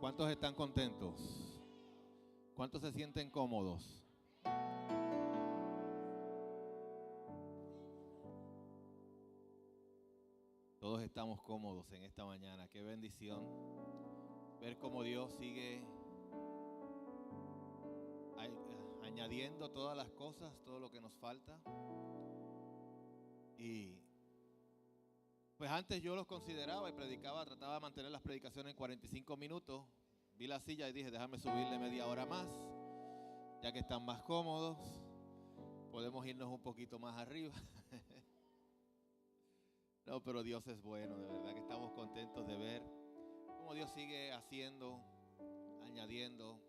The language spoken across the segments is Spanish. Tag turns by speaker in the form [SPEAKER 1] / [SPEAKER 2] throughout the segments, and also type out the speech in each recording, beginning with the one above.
[SPEAKER 1] ¿Cuántos están contentos? ¿Cuántos se sienten cómodos? Todos estamos cómodos en esta mañana. Qué bendición ver cómo Dios sigue añadiendo todas las cosas, todo lo que nos falta. Y pues antes yo los consideraba y predicaba, trataba de mantener las predicaciones en 45 minutos. Vi la silla y dije, déjame subirle media hora más, ya que están más cómodos. Podemos irnos un poquito más arriba. No, pero Dios es bueno, de verdad que estamos contentos de ver cómo Dios sigue haciendo, añadiendo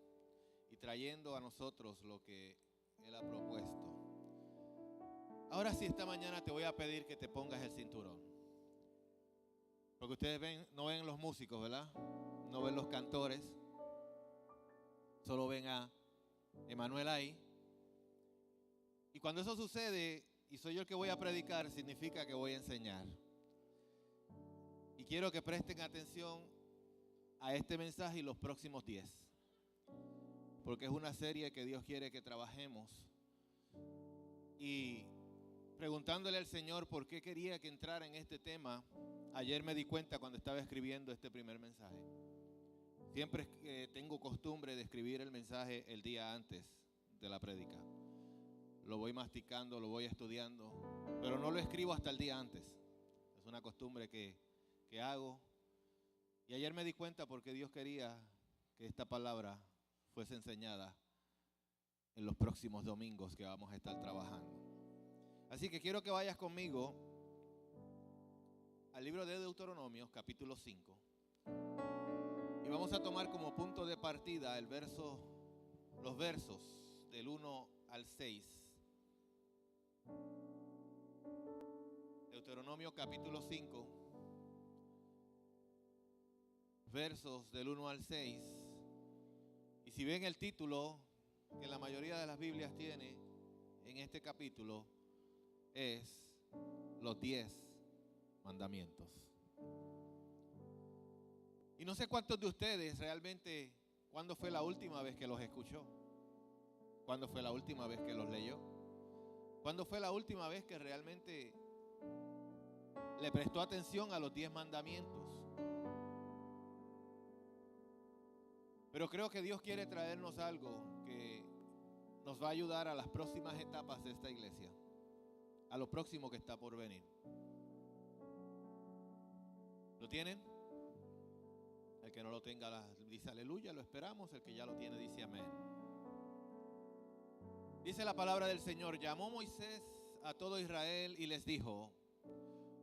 [SPEAKER 1] y trayendo a nosotros lo que Él ha propuesto. Ahora sí, esta mañana te voy a pedir que te pongas el cinturón. Porque ustedes no ven los músicos, ¿verdad? No ven los cantores. Solo ven a Emanuel ahí. Y cuando eso sucede y soy yo el que voy a predicar, significa que voy a enseñar. Y quiero que presten atención a este mensaje y los próximos 10. Porque es una serie que Dios quiere que trabajemos. Y preguntándole al Señor por qué quería que entrara en este tema, ayer me di cuenta cuando estaba escribiendo este primer mensaje. Siempre tengo costumbre de escribir el mensaje el día antes de la prédica. Lo voy masticando, lo voy estudiando, pero no lo escribo hasta el día antes. Es una costumbre que hago. Y ayer me di cuenta porque Dios quería que esta palabra fuese enseñada en los próximos domingos que vamos a estar trabajando. Así que quiero que vayas conmigo al libro de Deuteronomio, capítulo 5. Y vamos a tomar como punto de partida los versos del 1 al 6. Deuteronomio capítulo 5, versos del 1 al 6. Y si ven el título que la mayoría de las Biblias tiene en este capítulo, es los 10 mandamientos. Y no sé cuántos de ustedes realmente, ¿cuándo fue la última vez que los escuchó? ¿Cuándo fue la última vez que los leyó? ¿Cuándo fue la última vez que realmente le prestó atención a los 10 mandamientos? Pero creo que Dios quiere traernos algo que nos va a ayudar a las próximas etapas de esta iglesia, a lo próximo que está por venir. ¿Lo tienen? El que no lo tenga dice aleluya, lo esperamos. El que ya lo tiene dice amén. Dice la palabra del Señor: llamó Moisés a todo Israel y les dijo: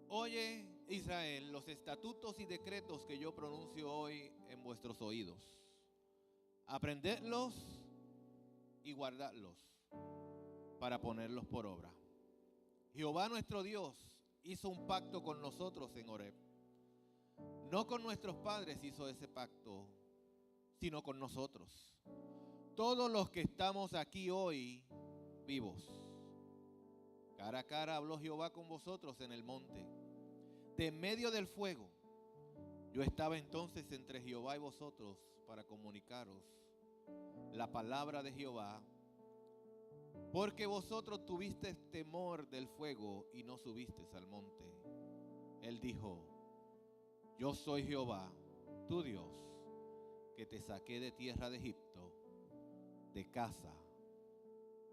[SPEAKER 1] oye Israel, los estatutos y decretos que yo pronuncio hoy en vuestros oídos, aprendedlos y guardadlos para ponerlos por obra. Jehová nuestro Dios hizo un pacto con nosotros en Horeb. No con nuestros padres hizo ese pacto, sino con nosotros, todos los que estamos aquí hoy vivos. Cara a cara habló Jehová con vosotros en el monte, de en medio del fuego. Yo estaba entonces entre Jehová y vosotros para comunicaros la palabra de Jehová, porque vosotros tuvisteis temor del fuego y no subisteis al monte. Él dijo: yo soy Jehová, tu Dios, que te saqué de tierra de Egipto, de casa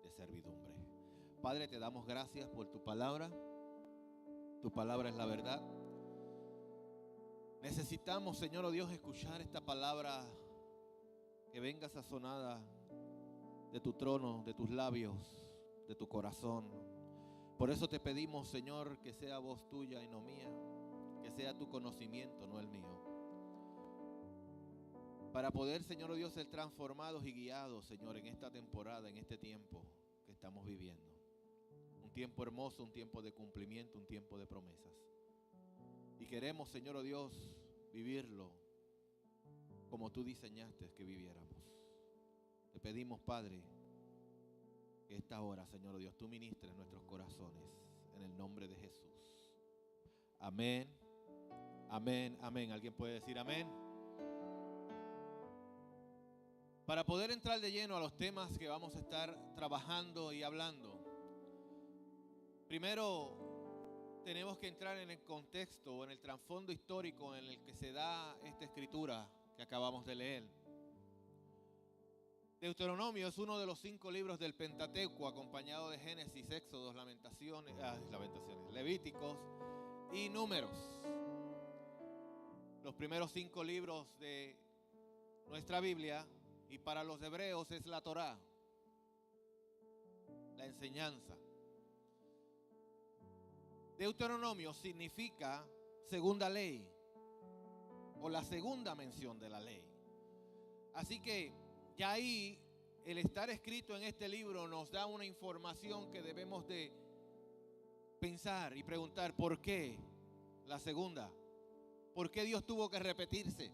[SPEAKER 1] de servidumbre. Padre, te damos gracias por tu palabra. Tu palabra es la verdad. Necesitamos, Señor, oh Dios, escuchar esta palabra que venga sazonada de tu trono, de tus labios, de tu corazón. Por eso te pedimos, Señor, que sea voz tuya y no mía, que sea tu conocimiento, no el mío. Para poder, Señor, oh Dios, ser transformados y guiados, Señor, en esta temporada, en este tiempo que estamos viviendo. Un tiempo hermoso, un tiempo de cumplimiento, un tiempo de promesas. Y queremos, Señor, oh Dios, vivirlo como tú diseñaste que viviéramos. Te pedimos, Padre, que esta hora, Señor, oh Dios, tú ministres nuestros corazones en el nombre de Jesús. Amén, amén, amén. ¿Alguien puede decir amén? Para poder entrar de lleno a los temas que vamos a estar trabajando y hablando, primero tenemos que entrar en el contexto o en el trasfondo histórico en el que se da esta escritura que acabamos de leer. Deuteronomio es uno de los 5 libros del Pentateuco, acompañado de Génesis, Éxodos, Levíticos y Números. Los primeros 5 libros de nuestra Biblia, y para los hebreos es la Torá, la enseñanza. Deuteronomio significa segunda ley o la segunda mención de la ley. Así que ya ahí el estar escrito en este libro nos da una información que debemos de pensar y preguntar: ¿por qué la segunda? ¿Por qué Dios tuvo que repetirse?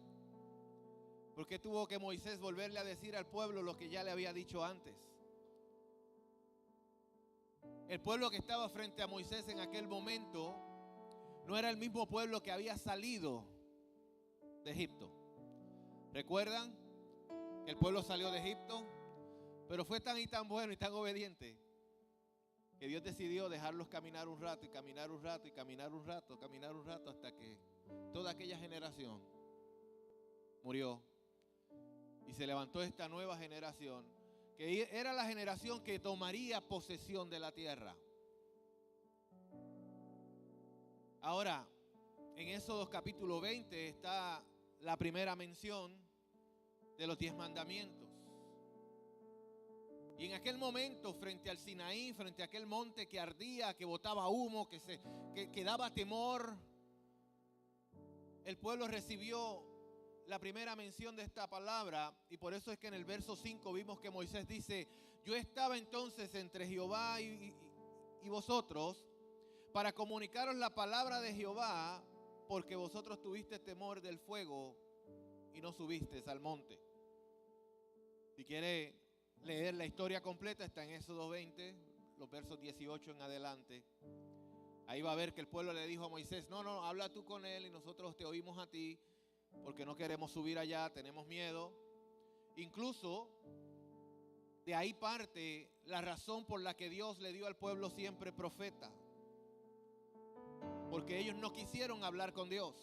[SPEAKER 1] ¿Por qué tuvo que Moisés volverle a decir al pueblo lo que ya le había dicho antes? El pueblo que estaba frente a Moisés en aquel momento no era el mismo pueblo que había salido de Egipto. ¿Recuerdan que el pueblo salió de Egipto? Pero fue tan y tan bueno y tan obediente que Dios decidió dejarlos caminar un rato y caminar un rato y caminar un rato, caminar un rato, hasta que toda aquella generación murió. Y se levantó esta nueva generación, que era la generación que tomaría posesión de la tierra. Ahora, en Éxodo capítulo 20 está la primera mención de los 10 mandamientos. Y en aquel momento, frente al Sinaí, frente a aquel monte que ardía, que botaba humo, que daba temor, el pueblo recibió la primera mención de esta palabra. Y por eso es que en el verso 5 vimos que Moisés dice: yo estaba entonces entre Jehová y vosotros para comunicaros la palabra de Jehová, porque vosotros tuviste temor del fuego y no subisteis al monte. Si quiere leer la historia completa, está en Éxodo 20, los versos 18 en adelante. Ahí va a ver que el pueblo le dijo a Moisés: no, habla tú con él y nosotros te oímos a ti, porque no queremos subir allá, tenemos miedo. Incluso de ahí parte la razón por la que Dios le dio al pueblo siempre profeta, porque ellos no quisieron hablar con Dios.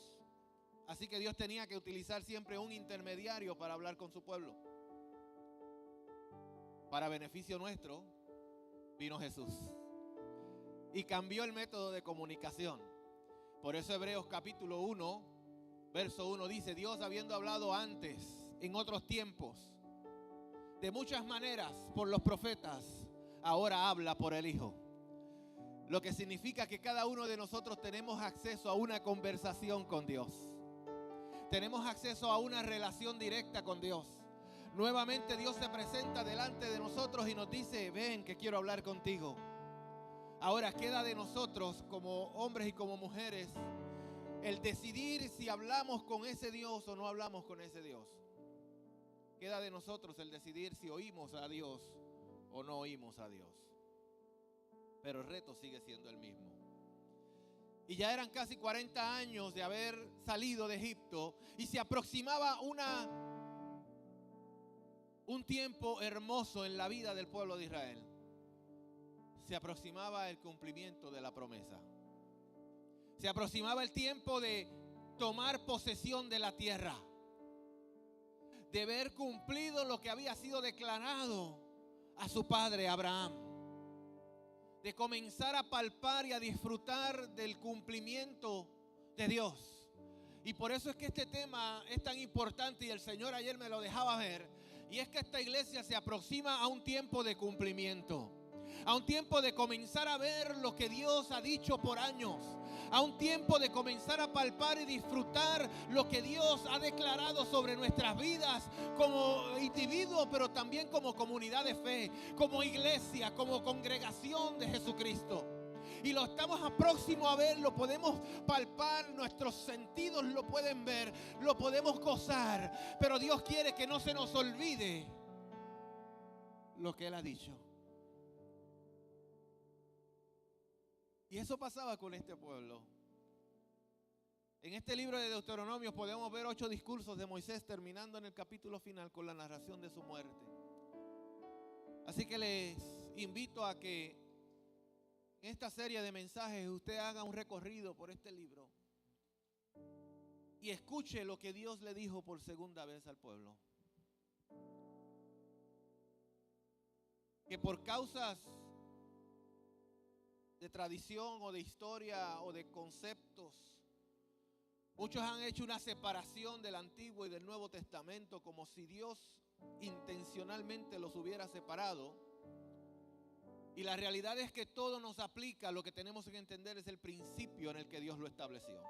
[SPEAKER 1] Así que Dios tenía que utilizar siempre un intermediario para hablar con su pueblo. Para beneficio nuestro vino Jesús y cambió el método de comunicación. Por eso Hebreos capítulo 1 verso 1 dice: Dios, habiendo hablado antes, en otros tiempos, de muchas maneras por los profetas, ahora habla por el Hijo. Lo que significa que cada uno de nosotros tenemos acceso a una conversación con Dios. Tenemos acceso a una relación directa con Dios. Nuevamente Dios se presenta delante de nosotros y nos dice: ven, que quiero hablar contigo. Ahora queda de nosotros como hombres y como mujeres el decidir si hablamos con ese Dios o no hablamos con ese Dios. Queda de nosotros el decidir si oímos a Dios o no oímos a Dios. Pero el reto sigue siendo el mismo. Y ya eran casi 40 años de haber salido de Egipto y se aproximaba un tiempo hermoso en la vida del pueblo de Israel. Se aproximaba el cumplimiento de la promesa. Se aproximaba el tiempo de tomar posesión de la tierra, de ver cumplido lo que había sido declarado a su padre Abraham, de comenzar a palpar y a disfrutar del cumplimiento de Dios. Y por eso es que este tema es tan importante, y el Señor ayer me lo dejaba ver, y es que esta iglesia se aproxima a un tiempo de cumplimiento, a un tiempo de comenzar a ver lo que Dios ha dicho por años, a un tiempo de comenzar a palpar y disfrutar lo que Dios ha declarado sobre nuestras vidas como individuos, pero también como comunidad de fe, como iglesia, como congregación de Jesucristo. Y lo estamos próximos a ver, lo podemos palpar, nuestros sentidos lo pueden ver, lo podemos gozar, pero Dios quiere que no se nos olvide lo que Él ha dicho. Y eso pasaba con este pueblo. En este libro de Deuteronomio podemos ver 8 discursos de Moisés terminando en el capítulo final con la narración de su muerte. Así que les invito a que en esta serie de mensajes usted haga un recorrido por este libro y escuche lo que Dios le dijo por segunda vez al pueblo. Que por causas de tradición o de historia o de conceptos, muchos han hecho una separación del Antiguo y del Nuevo Testamento como si Dios intencionalmente los hubiera separado. Y la realidad es que todo nos aplica. Lo que tenemos que entender es el principio en el que Dios lo estableció.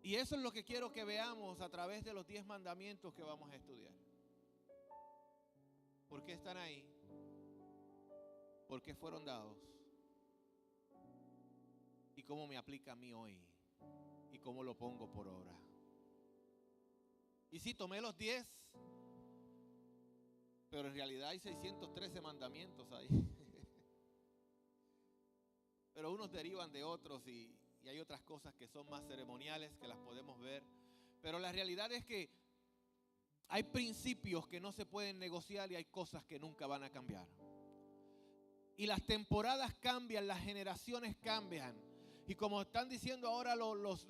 [SPEAKER 1] Y eso es lo que quiero que veamos a través de los 10 mandamientos que vamos a estudiar. ¿Por qué están ahí? ¿Por qué fueron dados? ¿Y cómo me aplica a mí hoy? ¿Y cómo lo pongo por obra? Y sí, tomé los 10, pero en realidad hay 613 mandamientos ahí. Pero unos derivan de otros y hay otras cosas que son más ceremoniales que las podemos ver. Pero la realidad es que hay principios que no se pueden negociar y hay cosas que nunca van a cambiar. Y las temporadas cambian, las generaciones cambian. Y como están diciendo ahora los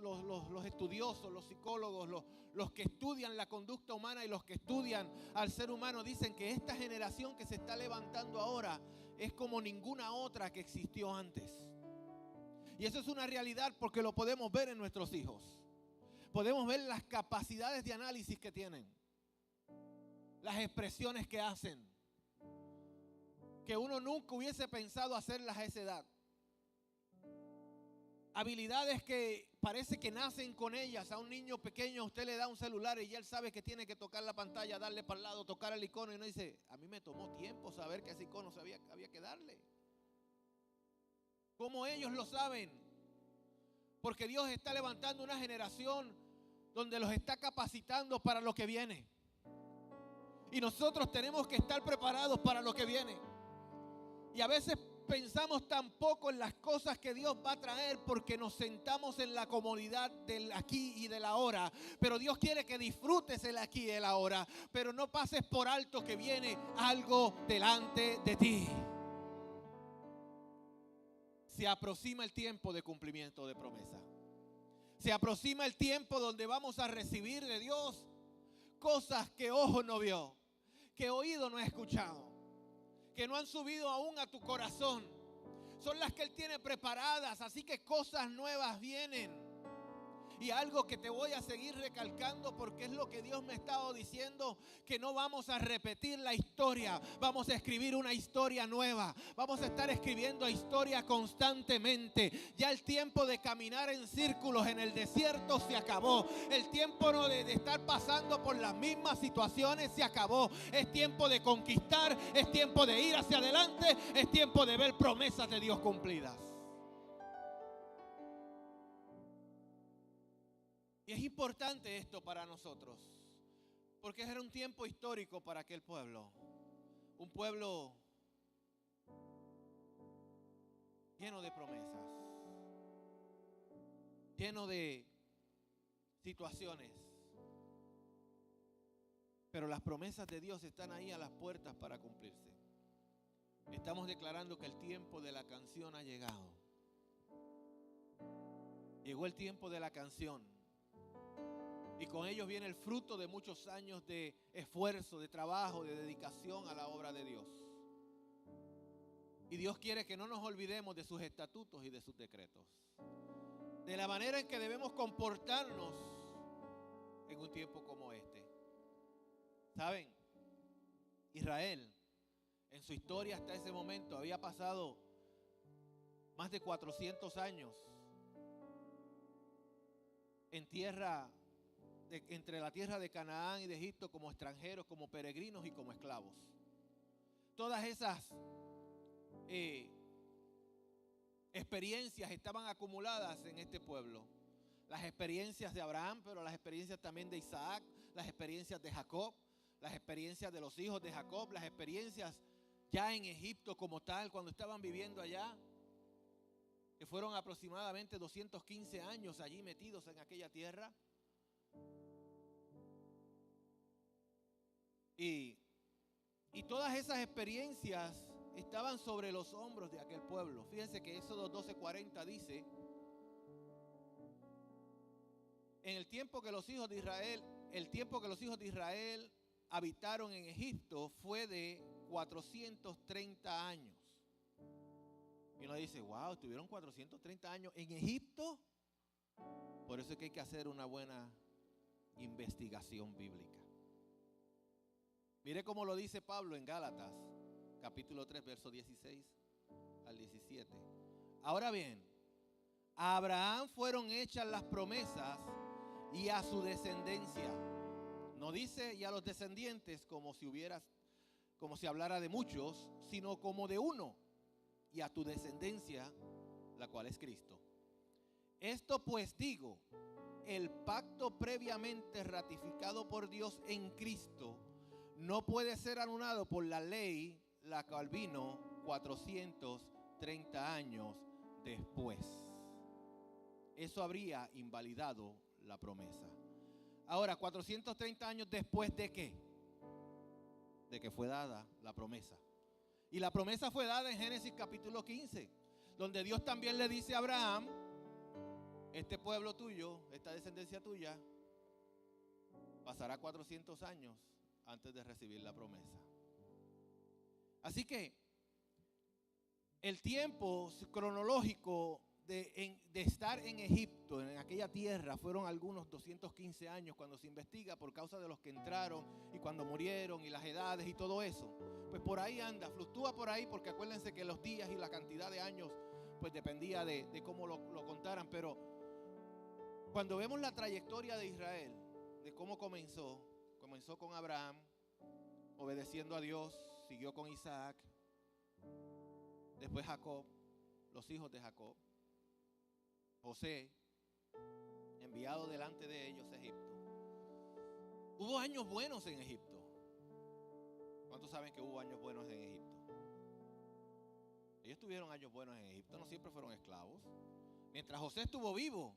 [SPEAKER 1] estudiosos, los psicólogos, los que estudian la conducta humana y los que estudian al ser humano, dicen que esta generación que se está levantando ahora es como ninguna otra que existió antes. Y eso es una realidad porque lo podemos ver en nuestros hijos. Podemos ver las capacidades de análisis que tienen, las expresiones que hacen, que uno nunca hubiese pensado hacerlas a esa edad. Habilidades que parece que nacen con ellas. A un niño pequeño usted le da un celular y ya él sabe que tiene que tocar la pantalla, darle para el lado, tocar el icono, y uno dice, a mí me tomó tiempo saber que ese icono había que darle. ¿Cómo ellos lo saben? Porque Dios está levantando una generación donde los está capacitando para lo que viene. Y nosotros tenemos que estar preparados para lo que viene. Y a veces pensamos tan poco en las cosas que Dios va a traer porque nos sentamos en la comodidad del aquí y del ahora. Pero Dios quiere que disfrutes el aquí y el ahora, pero no pases por alto que viene algo delante de ti. Se aproxima el tiempo de cumplimiento de promesa. Se aproxima el tiempo donde vamos a recibir de Dios cosas que ojo no vio, que oído no ha escuchado, que no han subido aún a tu corazón. Son las que Él tiene preparadas, así que cosas nuevas vienen. Y algo que te voy a seguir recalcando porque es lo que Dios me ha estado diciendo, que no vamos a repetir la historia, vamos a escribir una historia nueva. Vamos a estar escribiendo historia constantemente. Ya el tiempo de caminar en círculos en el desierto se acabó. El tiempo de estar pasando por las mismas situaciones se acabó. Es tiempo de conquistar, es tiempo de ir hacia adelante, es tiempo de ver promesas de Dios cumplidas. Y es importante esto para nosotros, porque era un tiempo histórico para aquel pueblo. Un pueblo lleno de promesas, lleno de situaciones. Pero las promesas de Dios están ahí a las puertas para cumplirse. Estamos declarando que el tiempo de la canción ha llegado. Llegó el tiempo de la canción. Y con ellos viene el fruto de muchos años de esfuerzo, de trabajo, de dedicación a la obra de Dios. Y Dios quiere que no nos olvidemos de sus estatutos y de sus decretos. De la manera en que debemos comportarnos en un tiempo como este. ¿Saben? Israel, en su historia hasta ese momento, había pasado más de 400 años en tierra entre la tierra de Canaán y de Egipto como extranjeros, como peregrinos y como esclavos. Todas esas experiencias estaban acumuladas en este pueblo. Las experiencias de Abraham, pero las experiencias también de Isaac, las experiencias de Jacob, las experiencias de los hijos de Jacob, las experiencias ya en Egipto como tal, cuando estaban viviendo allá. que fueron aproximadamente 215 años allí metidos en aquella tierra. Y todas esas experiencias estaban sobre los hombros de aquel pueblo. Fíjense que Éxodo 12:40 dice: en el tiempo que los hijos de Israel habitaron en Egipto fue de 430 años. Y uno dice, wow, estuvieron 430 años en Egipto. Por eso es que hay que hacer una buena investigación bíblica. Mire cómo lo dice Pablo en Gálatas, capítulo 3, verso 16 al 17. Ahora bien, a Abraham fueron hechas las promesas y a su descendencia. No dice y a los descendientes como si hablara de muchos, sino como de uno, y a tu descendencia, la cual es Cristo. Esto pues digo, el pacto previamente ratificado por Dios en Cristo no puede ser anulado por la ley, la cual vino 430 años después. Eso habría invalidado la promesa. Ahora, 430 años después ¿de qué? De que fue dada la promesa. Y la promesa fue dada en Génesis capítulo 15, donde Dios también le dice a Abraham: este pueblo tuyo, esta descendencia tuya, pasará 400 años antes de recibir la promesa. Así que el tiempo cronológico de estar en Egipto, en aquella tierra, fueron algunos 215 años cuando se investiga, por causa de los que entraron y cuando murieron y las edades y todo eso. Pues por ahí anda, fluctúa por ahí, porque acuérdense que los días y la cantidad de años pues dependía de cómo lo contaran. Pero cuando vemos la trayectoria de Israel, de cómo comenzó con Abraham, obedeciendo a Dios, siguió con Isaac, después Jacob, los hijos de Jacob, José, enviado delante de ellos a Egipto. Hubo años buenos en Egipto. ¿Cuántos saben que hubo años buenos en Egipto? Ellos tuvieron años buenos en Egipto, no siempre fueron esclavos. Mientras José estuvo vivo,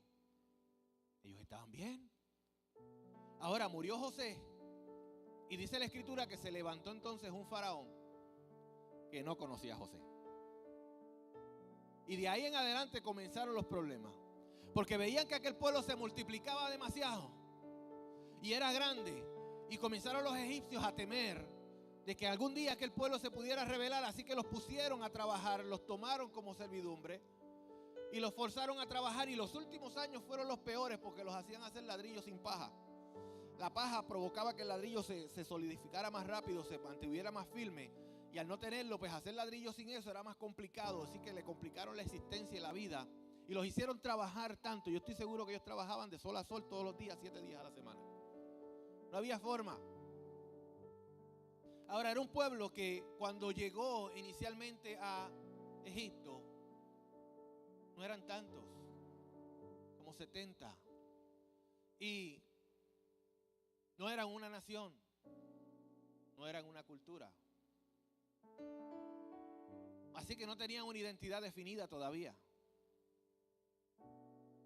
[SPEAKER 1] ellos estaban bien. Ahora murió José y dice la escritura que se levantó entonces un faraón que no conocía a José. Y de ahí en adelante comenzaron los problemas, porque veían que aquel pueblo se multiplicaba demasiado y era grande, y comenzaron los egipcios a temer de que algún día aquel pueblo se pudiera rebelar. Así que los pusieron a trabajar, los tomaron como servidumbre y los forzaron a trabajar. Y los últimos años fueron los peores, porque los hacían hacer ladrillos sin paja. La paja provocaba que el ladrillo se solidificara más rápido, se mantuviera más firme. Y al no tenerlo, pues hacer ladrillos sin eso era más complicado. Así que le complicaron la existencia y la vida. Y los hicieron trabajar tanto. Yo estoy seguro que ellos trabajaban de sol a sol todos los días, 7 días a la semana. No había forma. Ahora, era un pueblo que cuando llegó inicialmente a Egipto, no eran tantos, como 70. Y no eran una nación, no eran una cultura. Así que no tenían una identidad definida todavía.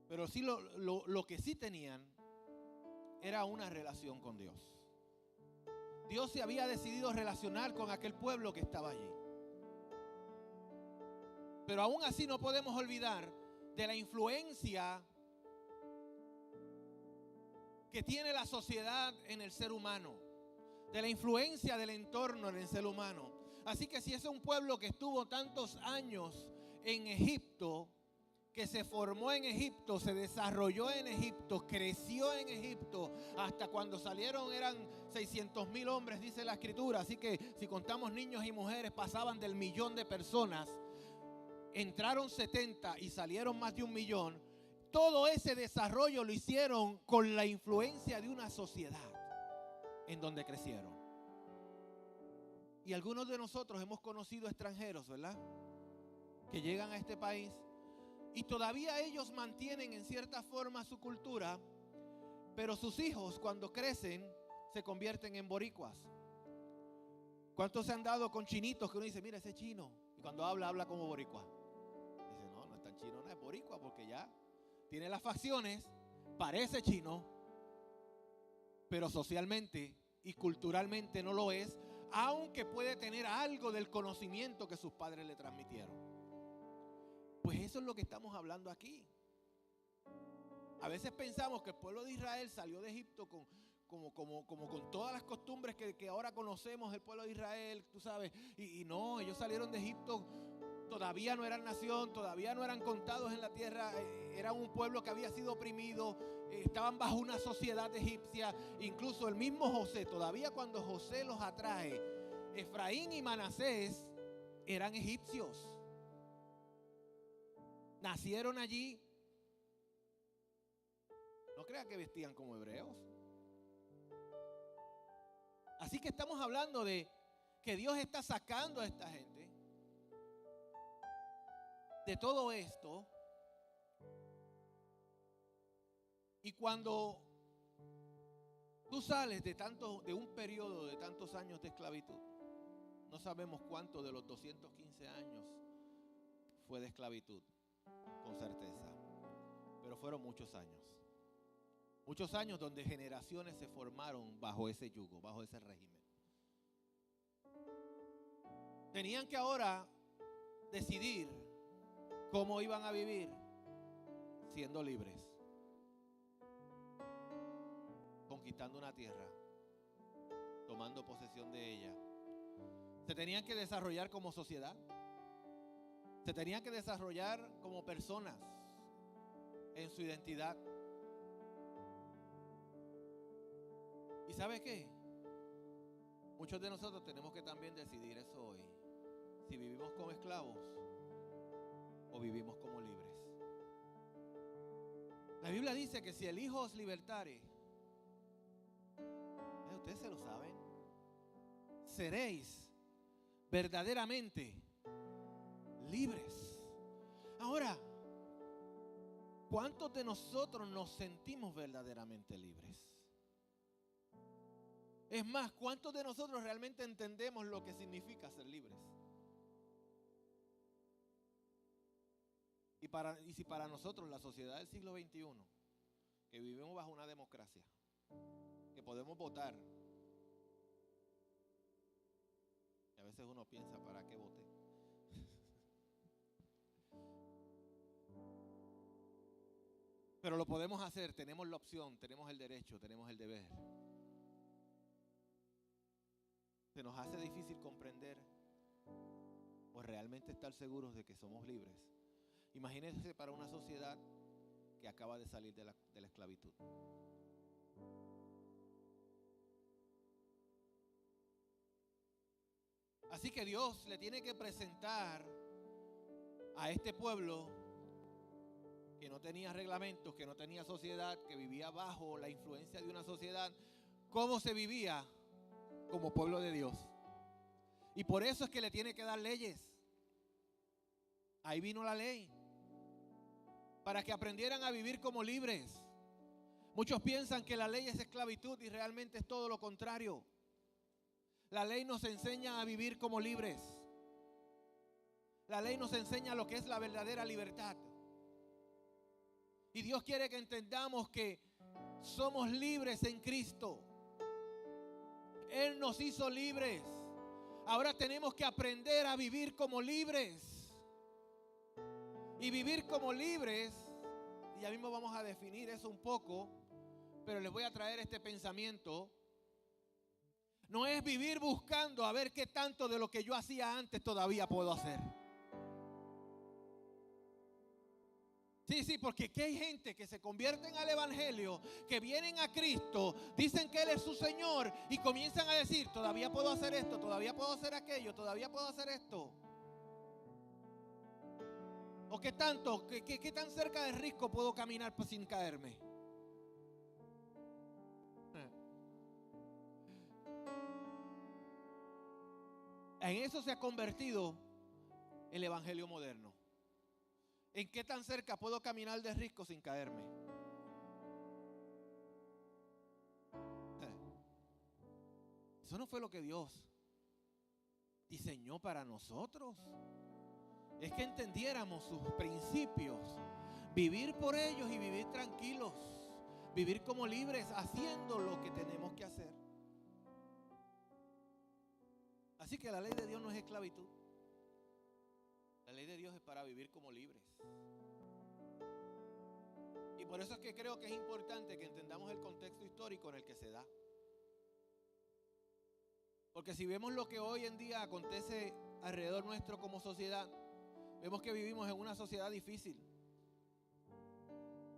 [SPEAKER 1] Pero sí lo que sí tenían era una relación con Dios. Dios se había decidido relacionar con aquel pueblo que estaba allí. Pero aún así no podemos olvidar de la influencia que tiene la sociedad en el ser humano, de la influencia del entorno en el ser humano. Así que si es un pueblo que estuvo tantos años en Egipto, que se formó en Egipto, se desarrolló en Egipto, creció en Egipto, hasta cuando salieron eran 600,000 hombres, dice la escritura. Así que si contamos niños y mujeres, pasaban del 1,000,000 de personas. Entraron 70 y salieron más de 1,000,000. Todo ese desarrollo lo hicieron con la influencia de una sociedad en donde crecieron. Y algunos de nosotros hemos conocido extranjeros, ¿verdad?, que llegan a este país y todavía ellos mantienen en cierta forma su cultura, pero sus hijos cuando crecen se convierten en boricuas. ¿Cuántos se han dado con chinitos que uno dice, mira ese chino? Y cuando habla como boricua. Dice, no es tan tan chino, no es boricua, porque ya tiene las facciones, parece chino, pero socialmente y culturalmente no lo es, aunque puede tener algo del conocimiento que sus padres le transmitieron. Pues eso es lo que estamos hablando aquí. A veces pensamos que el pueblo de Israel salió de Egipto con todas las costumbres que ahora conocemos del pueblo de Israel, tú sabes, y no, ellos salieron de Egipto, todavía no eran nación, todavía no eran contados en la tierra, era un pueblo que había sido oprimido, estaban bajo una sociedad egipcia. Incluso el mismo José, todavía cuando José los atrae, Efraín y Manasés eran egipcios, nacieron allí. No crean que vestían como hebreos. Así que estamos hablando de que Dios está sacando a esta gente de todo esto. Y cuando tú sales de un periodo de tantos años de esclavitud, no sabemos cuánto de los 215 años fue de esclavitud, con certeza, pero fueron muchos años. Muchos años donde generaciones se formaron bajo ese yugo, bajo ese régimen. Tenían que ahora decidir cómo iban a vivir siendo libres, conquistando una tierra, tomando posesión de ella. Se tenían que desarrollar como sociedad, se tenían que desarrollar como personas en su identidad. ¿Y sabe qué? Muchos de nosotros tenemos que también decidir eso hoy. Si vivimos como esclavos o vivimos como libres. La Biblia dice que si el Hijo os libertare, ustedes se lo saben, seréis verdaderamente libres. Ahora, ¿cuántos de nosotros nos sentimos verdaderamente libres? Es más, ¿cuántos de nosotros realmente entendemos lo que significa ser libres? Y si para nosotros, la sociedad del siglo XXI, que vivimos bajo una democracia, que podemos votar, y a veces uno piensa, ¿para qué voté? Pero lo podemos hacer, tenemos la opción, tenemos el derecho, tenemos el deber. Se nos hace difícil comprender o realmente estar seguros de que somos libres. Imagínense para una sociedad que acaba de salir de la esclavitud. Así que Dios le tiene que presentar a este pueblo que no tenía reglamentos, que no tenía sociedad, que vivía bajo la influencia de una sociedad, cómo se vivía como pueblo de Dios. Y por eso es que le tiene que dar leyes. Ahí vino la ley, para que aprendieran a vivir como libres. Muchos piensan que la ley es esclavitud y realmente es todo lo contrario. La ley nos enseña a vivir como libres. La ley nos enseña lo que es la verdadera libertad. Y Dios quiere que entendamos que somos libres en Cristo. Él nos hizo libres. Ahora tenemos que aprender a vivir como libres. Y vivir como libres, y ya mismo vamos a definir eso un poco, pero les voy a traer este pensamiento. No es vivir buscando a ver qué tanto de lo que yo hacía antes todavía puedo hacer. Sí, porque aquí hay gente que se convierten al evangelio, que vienen a Cristo, dicen que Él es su Señor y comienzan a decir, todavía puedo hacer esto, todavía puedo hacer aquello, todavía puedo hacer esto. ¿O qué tanto, qué tan cerca del risco puedo caminar sin caerme? En eso se ha convertido el evangelio moderno. ¿En qué tan cerca puedo caminar de risco sin caerme? Eso no fue lo que Dios diseñó para nosotros. es que entendiéramos sus principios, vivir por ellos y vivir tranquilos, vivir como libres, haciendo lo que tenemos que hacer. Así que la ley de Dios no es esclavitud. La ley de Dios es para vivir como libres. Y por eso es que creo que es importante que entendamos el contexto histórico en el que se da. Porque si vemos lo que hoy en día acontece alrededor nuestro como sociedad, vemos que vivimos en una sociedad difícil.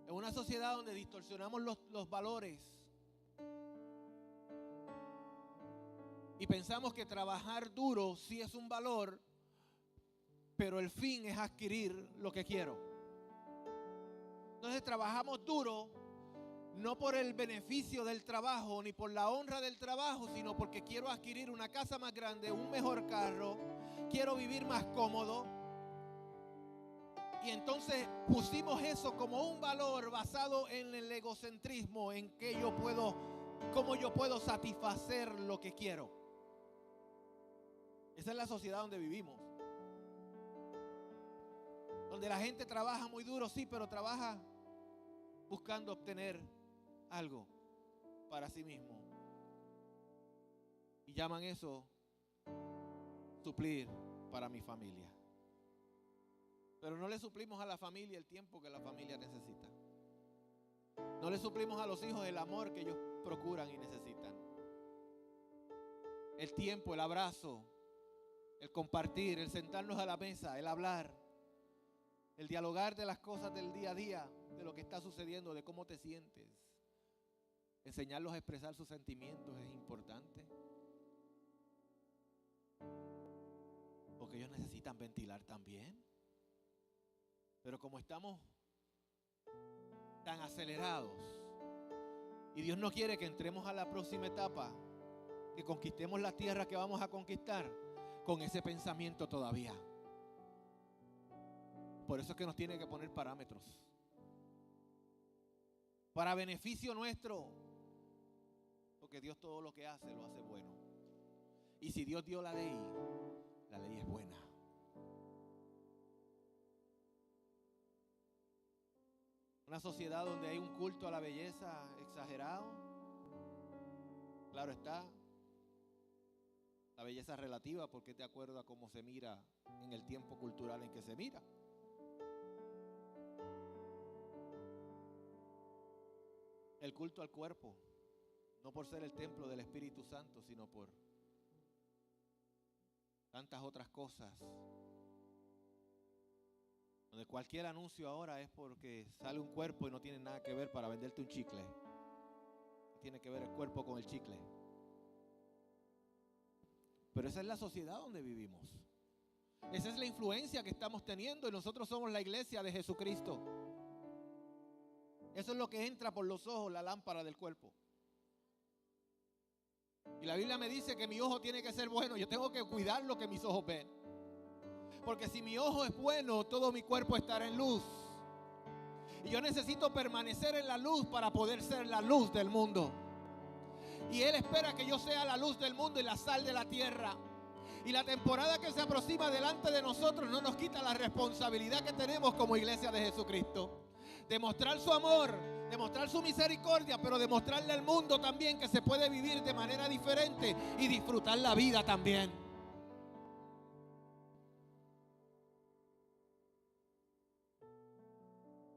[SPEAKER 1] En una sociedad donde distorsionamos los valores. Y pensamos que trabajar duro sí es un valor, pero el fin es adquirir lo que quiero. Entonces trabajamos duro, no por el beneficio del trabajo, ni por la honra del trabajo, sino porque quiero adquirir una casa más grande, un mejor carro, quiero vivir más cómodo. Y entonces pusimos eso como un valor basado en el egocentrismo, en que cómo yo puedo satisfacer lo que quiero. Esa es la sociedad donde vivimos. Donde la gente trabaja muy duro, sí, pero trabaja buscando obtener algo para sí mismo. Y llaman eso suplir para mi familia. Pero no le suplimos a la familia el tiempo que la familia necesita. No le suplimos a los hijos el amor que ellos procuran y necesitan. El tiempo, el abrazo, el compartir, el sentarnos a la mesa, el hablar, el dialogar de las cosas del día a día, de lo que está sucediendo, de cómo te sientes. Enseñarlos a expresar sus sentimientos es importante. Porque ellos necesitan ventilar también. Pero como estamos tan acelerados y Dios no quiere que entremos a la próxima etapa, que conquistemos la tierra que vamos a conquistar con ese pensamiento todavía. Por eso es que nos tiene que poner parámetros para beneficio nuestro, porque Dios todo lo que hace lo hace bueno. Y si Dios dio la ley es buena. Una sociedad donde hay un culto a la belleza exagerado. Claro está, la belleza es relativa porque de acuerdo a cómo se mira en el tiempo cultural en que se mira. El culto al cuerpo, no por ser el templo del Espíritu Santo, sino por tantas otras cosas. Donde cualquier anuncio ahora es porque sale un cuerpo y no tiene nada que ver para venderte un chicle. Tiene que ver el cuerpo con el chicle. Pero esa es la sociedad donde vivimos. Esa es la influencia que estamos teniendo y nosotros somos la iglesia de Jesucristo. Eso es lo que entra por los ojos, la lámpara del cuerpo. Y la Biblia me dice que mi ojo tiene que ser bueno. Yo tengo que cuidar lo que mis ojos ven. Porque si mi ojo es bueno, todo mi cuerpo estará en luz. Y yo necesito permanecer en la luz para poder ser la luz del mundo. Y Él espera que yo sea la luz del mundo y la sal de la tierra. Y la temporada que se aproxima delante de nosotros no nos quita la responsabilidad que tenemos como iglesia de Jesucristo. Demostrar su amor, demostrar su misericordia, pero demostrarle al mundo también que se puede vivir de manera diferente y disfrutar la vida también.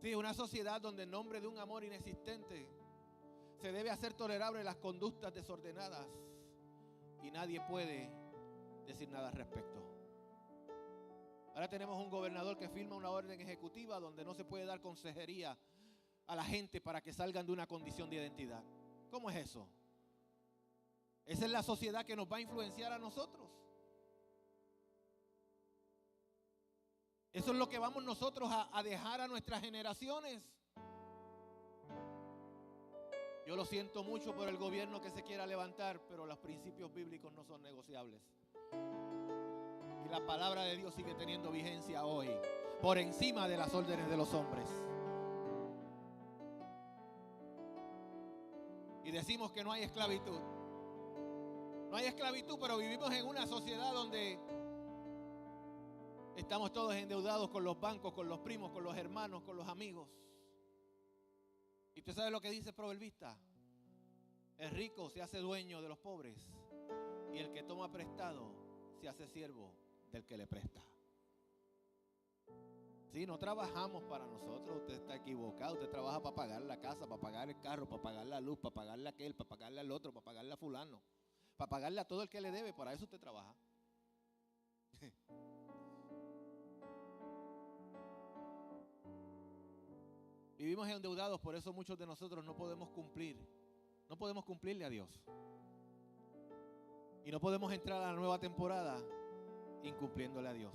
[SPEAKER 1] Sí, una sociedad donde en nombre de un amor inexistente se debe hacer tolerable las conductas desordenadas y nadie puede decir nada al respecto. Ahora tenemos un gobernador que firma una orden ejecutiva donde no se puede dar consejería a la gente para que salgan de una condición de identidad. ¿Cómo es eso? Esa es la sociedad que nos va a influenciar a nosotros. Eso es lo que vamos nosotros a dejar a nuestras generaciones. Yo lo siento mucho por el gobierno que se quiera levantar, pero los principios bíblicos no son negociables. Y la palabra de Dios sigue teniendo vigencia hoy, por encima de las órdenes de los hombres. Y decimos que no hay esclavitud. No hay esclavitud, pero vivimos en una sociedad donde Estamos todos endeudados con los bancos, con los primos, con los hermanos, con los amigos. ¿Y usted sabe lo que dice el proverbista? El rico se hace dueño de los pobres y el que toma prestado se hace siervo del que le presta. Sí, no trabajamos para nosotros, usted está equivocado. Usted trabaja para pagar la casa, para pagar el carro, para pagar la luz, para pagarle a aquel, para pagarle al otro, para pagarle a fulano, para pagarle a todo el que le debe. Para eso usted trabaja. Vivimos endeudados, por eso muchos de nosotros no podemos cumplirle a Dios. Y no podemos entrar a la nueva temporada incumpliéndole a Dios.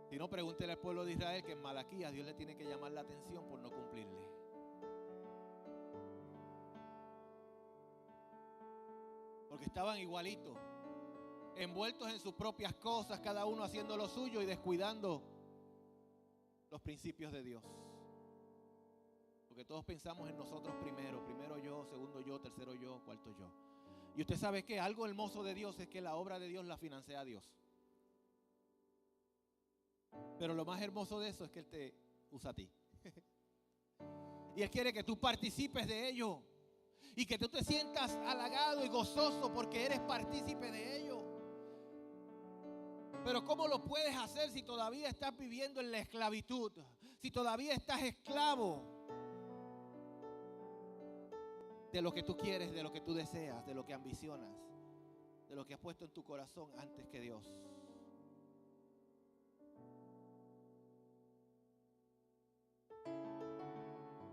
[SPEAKER 1] Si no, pregúntele al pueblo de Israel que en Malaquías Dios le tiene que llamar la atención por no cumplirle. Porque estaban igualitos, envueltos en sus propias cosas, cada uno haciendo lo suyo y descuidando los principios de Dios. Porque todos pensamos en nosotros primero yo, segundo yo, tercero yo, cuarto yo. Y usted sabe que algo hermoso de Dios es que la obra de Dios la financia Dios. Pero lo más hermoso de eso es que Él te usa a ti. Y Él quiere que tú participes de ello. Y que tú te sientas halagado y gozoso porque eres partícipe de ello. Pero ¿cómo lo puedes hacer si todavía estás viviendo en la esclavitud? Si todavía estás esclavo de lo que tú quieres, de lo que tú deseas, de lo que ambicionas, de lo que has puesto en tu corazón antes que Dios.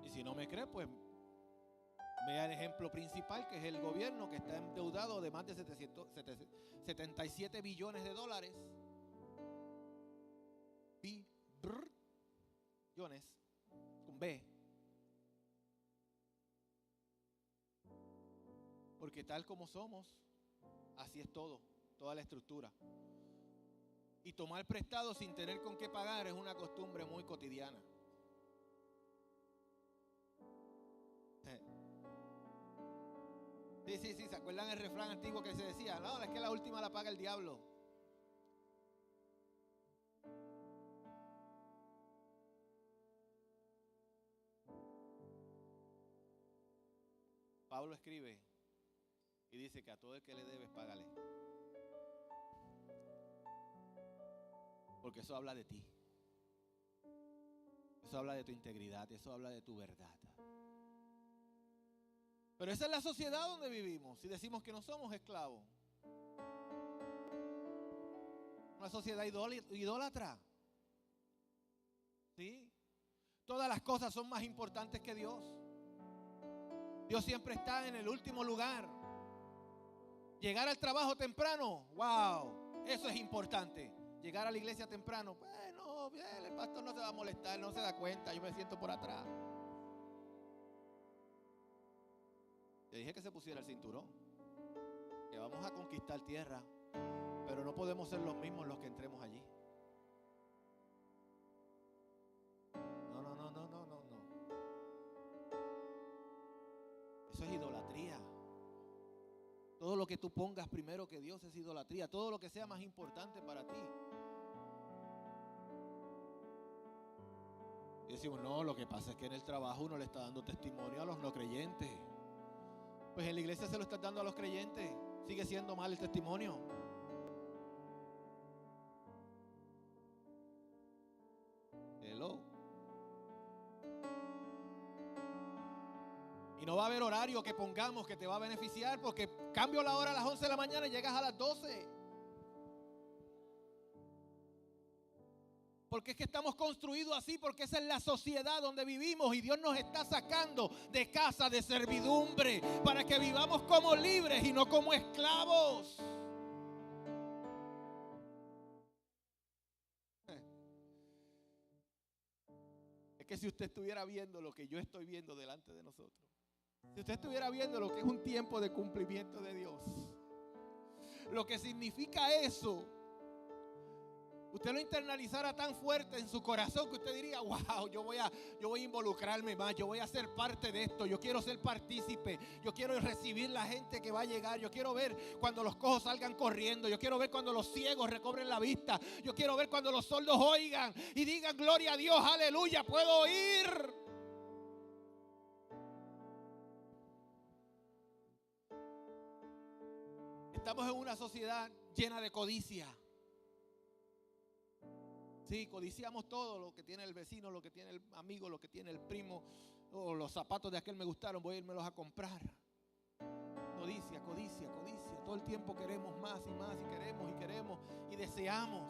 [SPEAKER 1] Y si no me cree, pues vea el ejemplo principal, que es el gobierno, que está endeudado de más de 77 billones de dólares. Billones, con B. Porque tal como somos, así es todo, toda la estructura. Y tomar prestado sin tener con qué pagar es una costumbre muy cotidiana. Sí, ¿se acuerdan el refrán antiguo que se decía? No, es que la última la paga el diablo. Pablo escribe y dice que a todo el que le debes, págale. Porque eso habla de ti. Eso habla de tu integridad, eso habla de tu verdad. Pero esa es la sociedad donde vivimos. Si decimos que no somos esclavos. Una sociedad idólatra. ¿Sí? Todas las cosas son más importantes que Dios. Dios siempre está en el último lugar. Llegar al trabajo temprano, wow, eso es importante. Llegar a la iglesia temprano, bueno, bien, el pastor no se va a molestar, no se da cuenta, yo me siento por atrás. Le dije que se pusiera el cinturón, que vamos a conquistar tierra, pero no podemos ser los mismos los que entremos allí. No. Eso es idolatría. Todo lo que tú pongas primero que Dios es idolatría. Todo lo que sea más importante para ti. Y decimos, no, lo que pasa es que en el trabajo uno le está dando testimonio a los no creyentes. Pues en la iglesia se lo está dando a los creyentes. Sigue siendo mal el testimonio. Hello. Y no va a haber horario que pongamos que te va a beneficiar, porque cambio la hora a las 11 de la mañana y llegas a las 12. Porque es que estamos construidos así, porque esa es la sociedad donde vivimos y Dios nos está sacando de casa de servidumbre para que vivamos como libres y no como esclavos. Es que si usted estuviera viendo lo que yo estoy viendo delante de nosotros, si usted estuviera viendo lo que es un tiempo de cumplimiento de Dios, lo que significa eso, usted lo internalizara tan fuerte en su corazón que usted diría, wow, yo voy a involucrarme más, yo voy a ser parte de esto, yo quiero ser partícipe, yo quiero recibir la gente que va a llegar, yo quiero ver cuando los cojos salgan corriendo, yo quiero ver cuando los ciegos recobren la vista, yo quiero ver cuando los sordos oigan y digan gloria a Dios, aleluya, puedo oír. Estamos en una sociedad llena de codicia. Sí, codiciamos todo, lo que tiene el vecino, lo que tiene el amigo, lo que tiene el primo. Oh, los zapatos de aquel me gustaron, voy a irmelos a comprar. Codicia, codicia, codicia. Todo el tiempo queremos más y más y queremos y deseamos.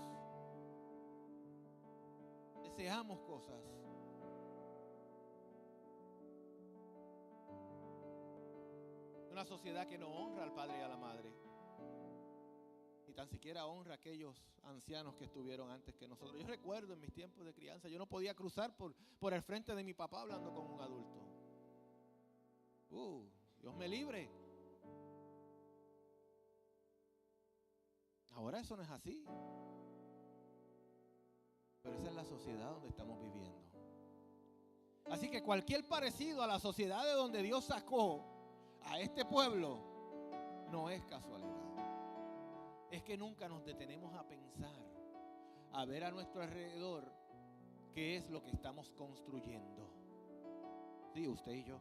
[SPEAKER 1] Deseamos cosas. Una sociedad que no honra al padre y a la madre. Ni tan siquiera honra a aquellos ancianos que estuvieron antes que nosotros. Yo recuerdo en mis tiempos de crianza, yo no podía cruzar por el frente de mi papá hablando con un adulto. Dios me libre. Ahora eso no es así. Pero esa es la sociedad donde estamos viviendo. Así que cualquier parecido a la sociedad de donde Dios sacó a este pueblo no es casualidad. Es que nunca nos detenemos a pensar, a ver a nuestro alrededor qué es lo que estamos construyendo. Sí, usted y yo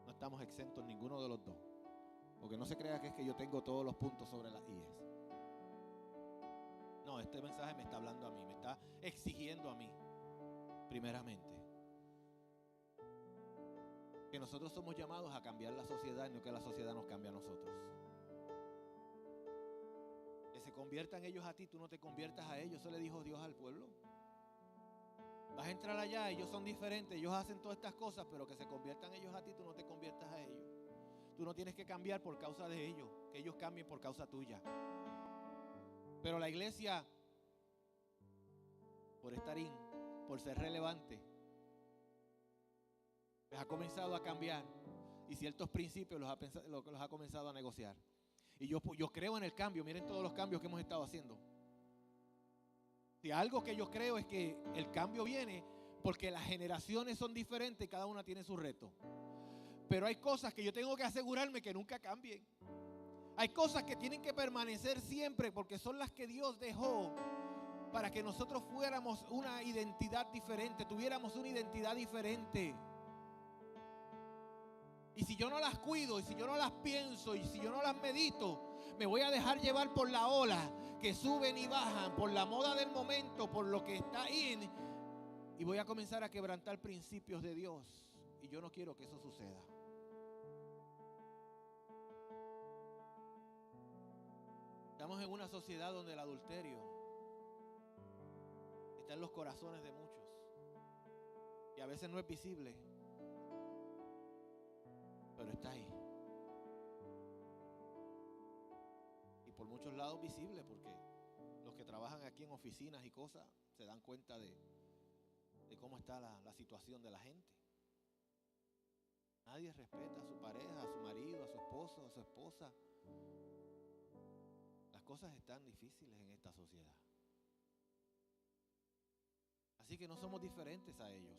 [SPEAKER 1] no estamos exentos ninguno de los dos, porque no se crea que es que yo tengo todos los puntos sobre las IES. No, este mensaje me está hablando a mí, me está exigiendo a mí, primeramente. Que nosotros somos llamados a cambiar la sociedad y no que la sociedad nos cambie a nosotros. Que se conviertan ellos a ti, tú no te conviertas a ellos. Eso le dijo Dios al pueblo. Vas a entrar allá, ellos son diferentes, ellos hacen todas estas cosas, pero que se conviertan ellos a ti, tú no te conviertas a ellos. Tú no tienes que cambiar por causa de ellos, que ellos cambien por causa tuya. Pero la iglesia, por estar por ser relevante, les ha comenzado a cambiar y ciertos principios los ha comenzado a negociar. Y yo creo en el cambio. Miren todos los cambios que hemos estado haciendo. Si algo que yo creo es que el cambio viene porque las generaciones son diferentes y cada una tiene su reto. Pero hay cosas que yo tengo que asegurarme que nunca cambien. Hay cosas que tienen que permanecer siempre porque son las que Dios dejó para que nosotros fuéramos una identidad diferente, tuviéramos una identidad diferente. Y si yo no las cuido, y si yo no las pienso, y si yo no las medito, me voy a dejar llevar por la ola que suben y bajan, por la moda del momento, por lo que está in, y voy a comenzar a quebrantar principios de Dios. Y yo no quiero que eso suceda. Estamos en una sociedad donde el adulterio está en los corazones de muchos. Y a veces no es visible, pero está ahí. Y por muchos lados visible, porque los que trabajan aquí en oficinas y cosas se dan cuenta de cómo está la situación de la gente. Nadie respeta a su pareja, a su marido, a su esposo, a su esposa. Las cosas están difíciles en esta sociedad. Así que no somos diferentes a ellos.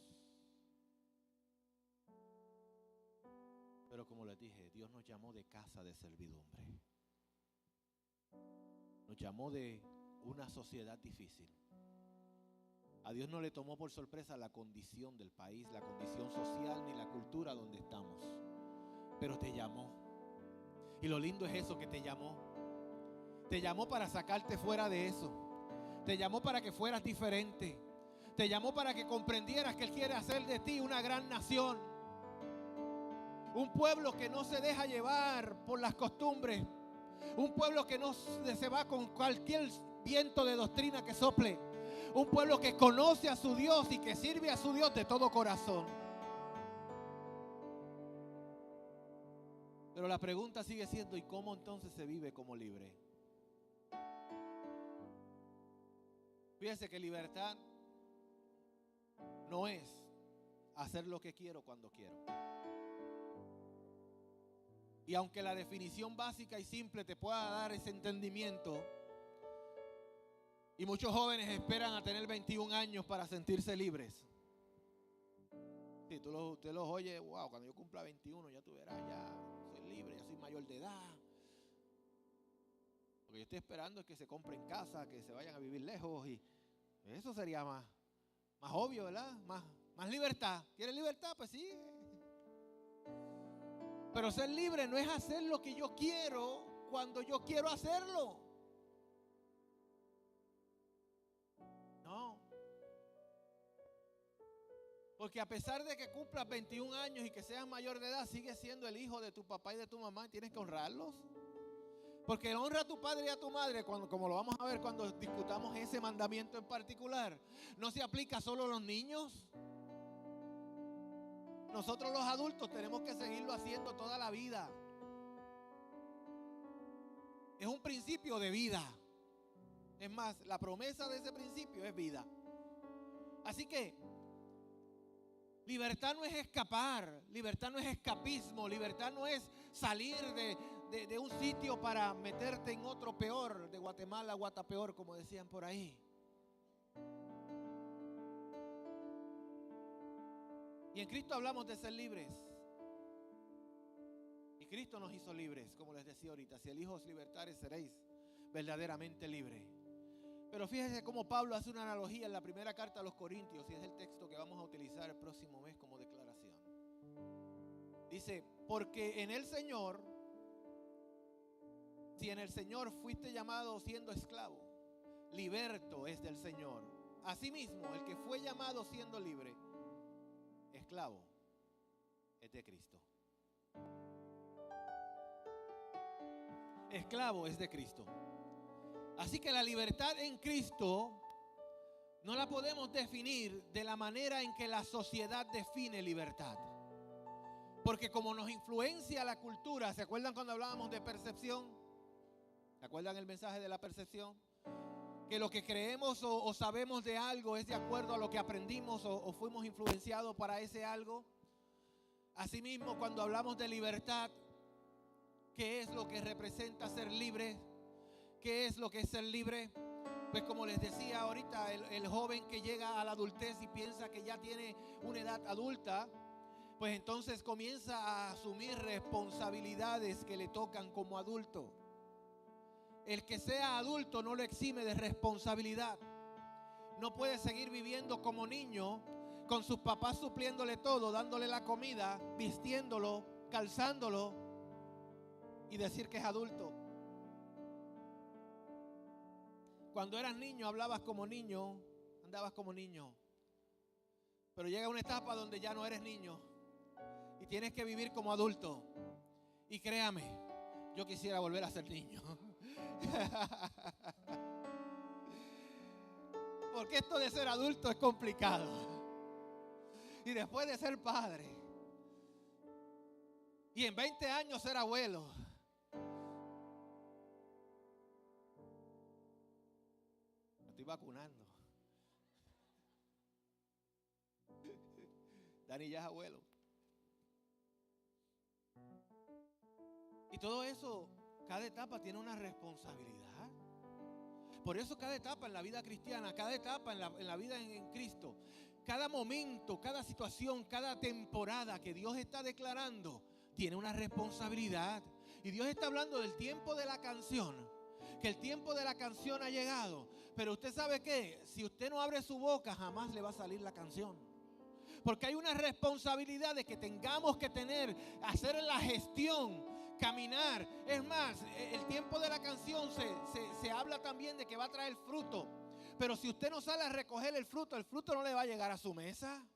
[SPEAKER 1] Pero como les dije, Dios nos llamó de casa de servidumbre. Nos llamó de una sociedad difícil. A Dios no le tomó por sorpresa la condición del país, la condición social ni la cultura donde estamos. Pero te llamó. Y lo lindo es eso, que te llamó. Te llamó para sacarte fuera de eso. Te llamó para que fueras diferente. Te llamó para que comprendieras que Él quiere hacer de ti una gran nación. Un pueblo que no se deja llevar por las costumbres. Un pueblo que no se va con cualquier viento de doctrina que sople. Un pueblo que conoce a su Dios y que sirve a su Dios de todo corazón. Pero la pregunta sigue siendo, ¿y cómo entonces se vive como libre? Fíjense que libertad no es hacer lo que quiero cuando quiero. Y aunque la definición básica y simple te pueda dar ese entendimiento, Y muchos jóvenes esperan a tener 21 años para sentirse libres. Sí, usted los oye, wow, cuando yo cumpla 21 ya tú verás, ya soy libre, ya soy mayor de edad. Porque yo estoy esperando que se compren casa, que se vayan a vivir lejos, y eso sería más obvio, ¿verdad? Más libertad. ¿Quieres libertad? Pues sí. Pero ser libre no es hacer lo que yo quiero cuando yo quiero hacerlo. No. Porque a pesar de que cumplas 21 años y que seas mayor de edad, sigues siendo el hijo de tu papá y de tu mamá. Tienes que honrarlos. Porque honra a tu padre y a tu madre, como lo vamos a ver cuando discutamos ese mandamiento en particular. No se aplica solo a los niños. Nosotros los adultos tenemos que seguirlo haciendo toda la vida. Es un principio de vida. Es más, la promesa de ese principio es vida. Así que libertad no es escapar, libertad no es escapismo, libertad no es salir de un sitio para meterte en otro peor, de Guatemala a Guatapeor, como decían por ahí. Y en Cristo hablamos de ser libres. Y Cristo nos hizo libres, como les decía ahorita. Si el Hijo os libertare, seréis verdaderamente libres. Pero fíjese cómo Pablo hace una analogía en la primera carta a los Corintios, y es el texto que vamos a utilizar el próximo mes como declaración. Dice, porque en el Señor, si en el Señor fuiste llamado siendo esclavo, liberto es del Señor. Asimismo, el que fue llamado siendo libre, esclavo, es de Cristo. Esclavo es de Cristo. Así que la libertad en Cristo no la podemos definir de la manera en que la sociedad define libertad. Porque como nos influencia la cultura, ¿se acuerdan cuando hablábamos de percepción? ¿Se acuerdan el mensaje de la percepción? Que lo que creemos o sabemos de algo es de acuerdo a lo que aprendimos o fuimos influenciados para ese algo. Asimismo, cuando hablamos de libertad, ¿qué es lo que representa ser libre? ¿Qué es lo que es ser libre? Pues como les decía ahorita, el joven que llega a la adultez y piensa que ya tiene una edad adulta, pues entonces comienza a asumir responsabilidades que le tocan como adulto. El que sea adulto no lo exime de responsabilidad. No puede seguir viviendo como niño, con sus papás supliéndole todo, dándole la comida, vistiéndolo, calzándolo y decir que es adulto. Cuando eras niño hablabas como niño, andabas como niño. Pero llega una etapa donde ya no eres niño y tienes que vivir como adulto. Y créame, yo quisiera volver a ser niño. Porque esto de ser adulto es complicado. Y después de ser padre. Y en 20 años ser abuelo. Me estoy vacunando. Dani ya es abuelo. Y todo eso, cada etapa tiene una responsabilidad. Por eso cada etapa en la vida cristiana, cada etapa en la vida en Cristo, cada momento, cada situación, cada temporada que Dios está declarando, tiene una responsabilidad. Y Dios está hablando del tiempo de la canción, que el tiempo de la canción ha llegado. Pero usted sabe que si usted no abre su boca, jamás le va a salir la canción. Porque hay una responsabilidad de que tengamos que tener, hacer la gestión, caminar. Es más, el tiempo de la canción se habla también de que va a traer fruto. Pero si usted no sale a recoger el fruto no le va a llegar a su mesa.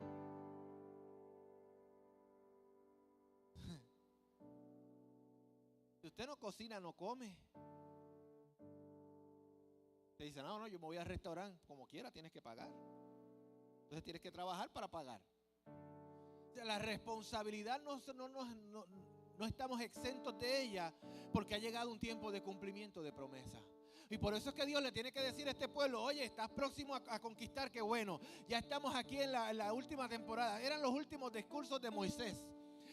[SPEAKER 1] Si usted no cocina, no come. Te dice, no, yo me voy al restaurante. Como quiera, tienes que pagar. Entonces tienes que trabajar para pagar. O sea, la responsabilidad no estamos exentos de ella, porque ha llegado un tiempo de cumplimiento de promesa. Y por eso es que Dios le tiene que decir a este pueblo, oye, estás próximo a conquistar, qué bueno. Ya estamos aquí en la última temporada. Eran los últimos discursos de Moisés.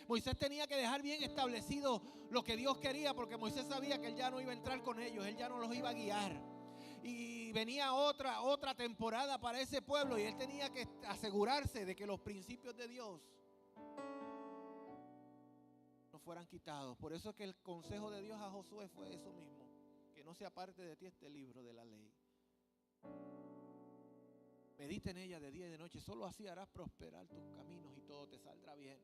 [SPEAKER 1] Moisés tenía que dejar bien establecido lo que Dios quería, porque Moisés sabía que él ya no iba a entrar con ellos, él ya no los iba a guiar. y venía otra temporada para ese pueblo, y él tenía que asegurarse de que los principios de Dios no fueran quitados. Por eso es que el consejo de Dios a Josué fue eso mismo: que no se aparte de ti este libro de la ley. Medita en ella de día y de noche, solo así harás prosperar tus caminos y todo te saldrá bien.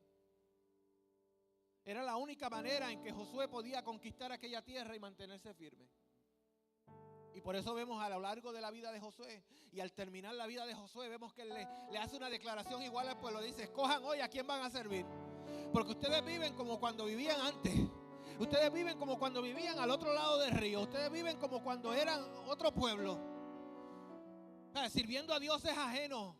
[SPEAKER 1] Era la única manera en que Josué podía conquistar aquella tierra y mantenerse firme. Y por eso vemos a lo largo de la vida de Josué, y al terminar la vida de Josué, vemos que él le hace una declaración igual al pueblo. Dice: escojan hoy a quién van a servir, porque ustedes viven como cuando vivían antes. Ustedes viven como cuando vivían al otro lado del río. Ustedes viven como cuando eran otro pueblo, sirviendo a dioses ajenos.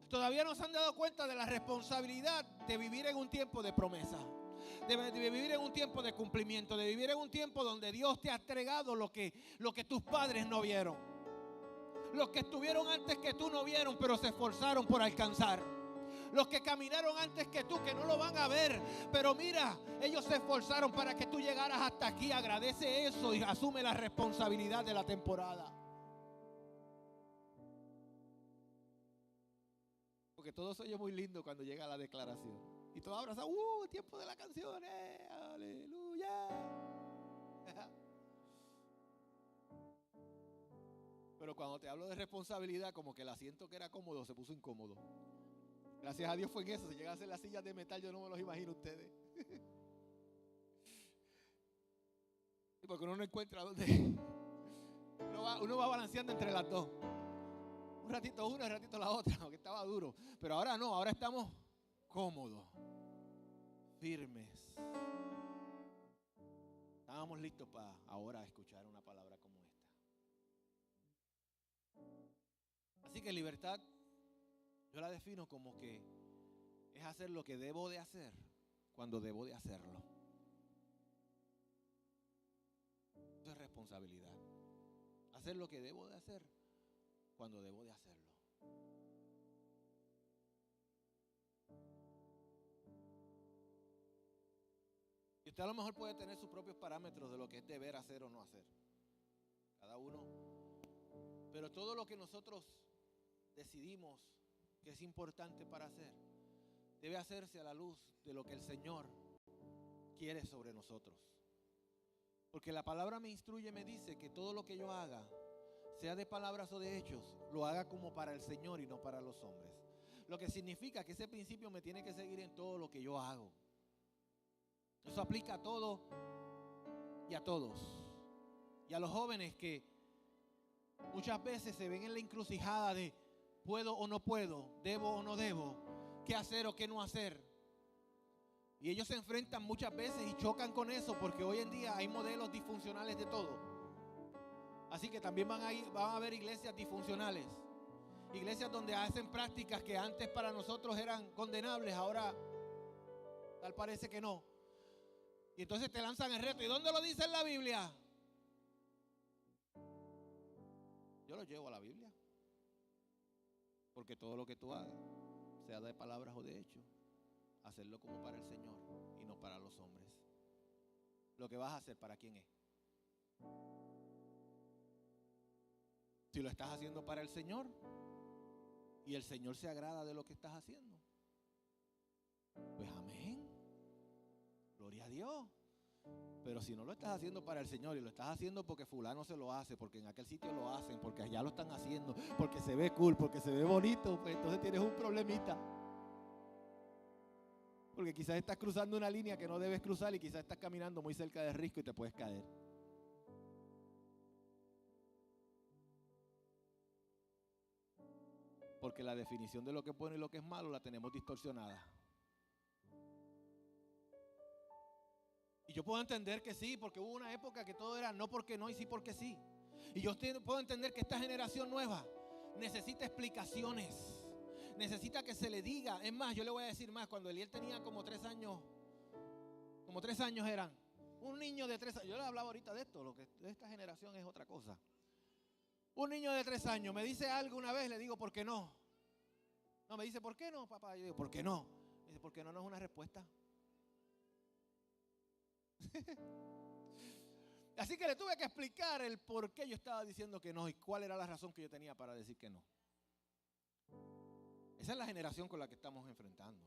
[SPEAKER 1] Todavía no se han dado cuenta de la responsabilidad de vivir en un tiempo de promesa, de vivir en un tiempo de cumplimiento, de vivir en un tiempo donde Dios te ha entregado lo que tus padres no vieron, los que estuvieron antes que tú no vieron, pero se esforzaron por alcanzar, los que caminaron antes que tú, que no lo van a ver, pero mira, ellos se esforzaron para que tú llegaras hasta aquí. Agradece eso y asume la responsabilidad de la temporada. Porque todo se oye muy lindo cuando llega la declaración y todos abrazan, tiempo de las canciones, aleluya. Pero cuando te hablo de responsabilidad, como que el asiento que era cómodo se puso incómodo. Gracias a Dios fue en eso. Si llegan a ser las sillas de metal, yo no me los imagino ustedes. Porque uno no encuentra dónde. Uno va balanceando entre las dos. Un ratito una, un ratito la otra, porque estaba duro. Pero ahora no, ahora estamos cómodos, firmes. Estábamos listos para ahora escuchar una palabra como esta. Así que libertad, yo la defino como que es hacer lo que debo de hacer cuando debo de hacerlo. Eso es responsabilidad. Hacer lo que debo de hacer cuando debo de hacerlo. Y usted a lo mejor puede tener sus propios parámetros de lo que es deber hacer o no hacer. Cada uno. Pero todo lo que nosotros decidimos que es importante para hacer, debe hacerse a la luz de lo que el Señor quiere sobre nosotros. Porque la palabra me instruye, me dice que todo lo que yo haga, sea de palabras o de hechos, lo haga como para el Señor y no para los hombres. Lo que significa que ese principio me tiene que seguir en todo lo que yo hago. Eso aplica a todo y a todos. Y a los jóvenes que muchas veces se ven en la encrucijada de puedo o no puedo, debo o no debo, qué hacer o qué no hacer. Y ellos se enfrentan muchas veces y chocan con eso, porque hoy en día hay modelos disfuncionales de todo. Así que también van a haber iglesias disfuncionales. Iglesias donde hacen prácticas que antes para nosotros eran condenables, ahora tal parece que no. Y entonces te lanzan el reto. ¿Y dónde lo dice en la Biblia? Yo lo llevo a la Biblia. Porque todo lo que tú hagas, sea de palabras o de hechos, hacerlo como para el Señor y no para los hombres. Lo que vas a hacer, ¿para quién es? Si lo estás haciendo para el Señor y el Señor se agrada de lo que estás haciendo, pues amén, gloria a Dios. Pero si no lo estás haciendo para el Señor y lo estás haciendo porque fulano se lo hace, porque en aquel sitio lo hacen, porque allá lo están haciendo, porque se ve cool, porque se ve bonito, pues entonces tienes un problemita. Porque quizás estás cruzando una línea que no debes cruzar y quizás estás caminando muy cerca del risco y te puedes caer. Porque la definición de lo que es bueno y lo que es malo la tenemos distorsionada. Y yo puedo entender que sí, porque hubo una época que todo era no porque no y sí porque sí. Y yo puedo entender que esta generación nueva necesita explicaciones. Necesita que se le diga. Es más, yo le voy a decir más. Cuando Eliel tenía como 3 años, eran. Un niño de 3 años. Yo le hablaba ahorita de esto. Lo que de esta generación es otra cosa. Un niño de 3 años me dice algo una vez, le digo, ¿por qué no? No, me dice, ¿por qué no, papá? Yo digo, ¿por qué no? Me dice, ¿por qué no? No es una respuesta. Así que le tuve que explicar el por qué yo estaba diciendo que no y cuál era la razón que yo tenía para decir que no. Esa es la generación con la que estamos enfrentando.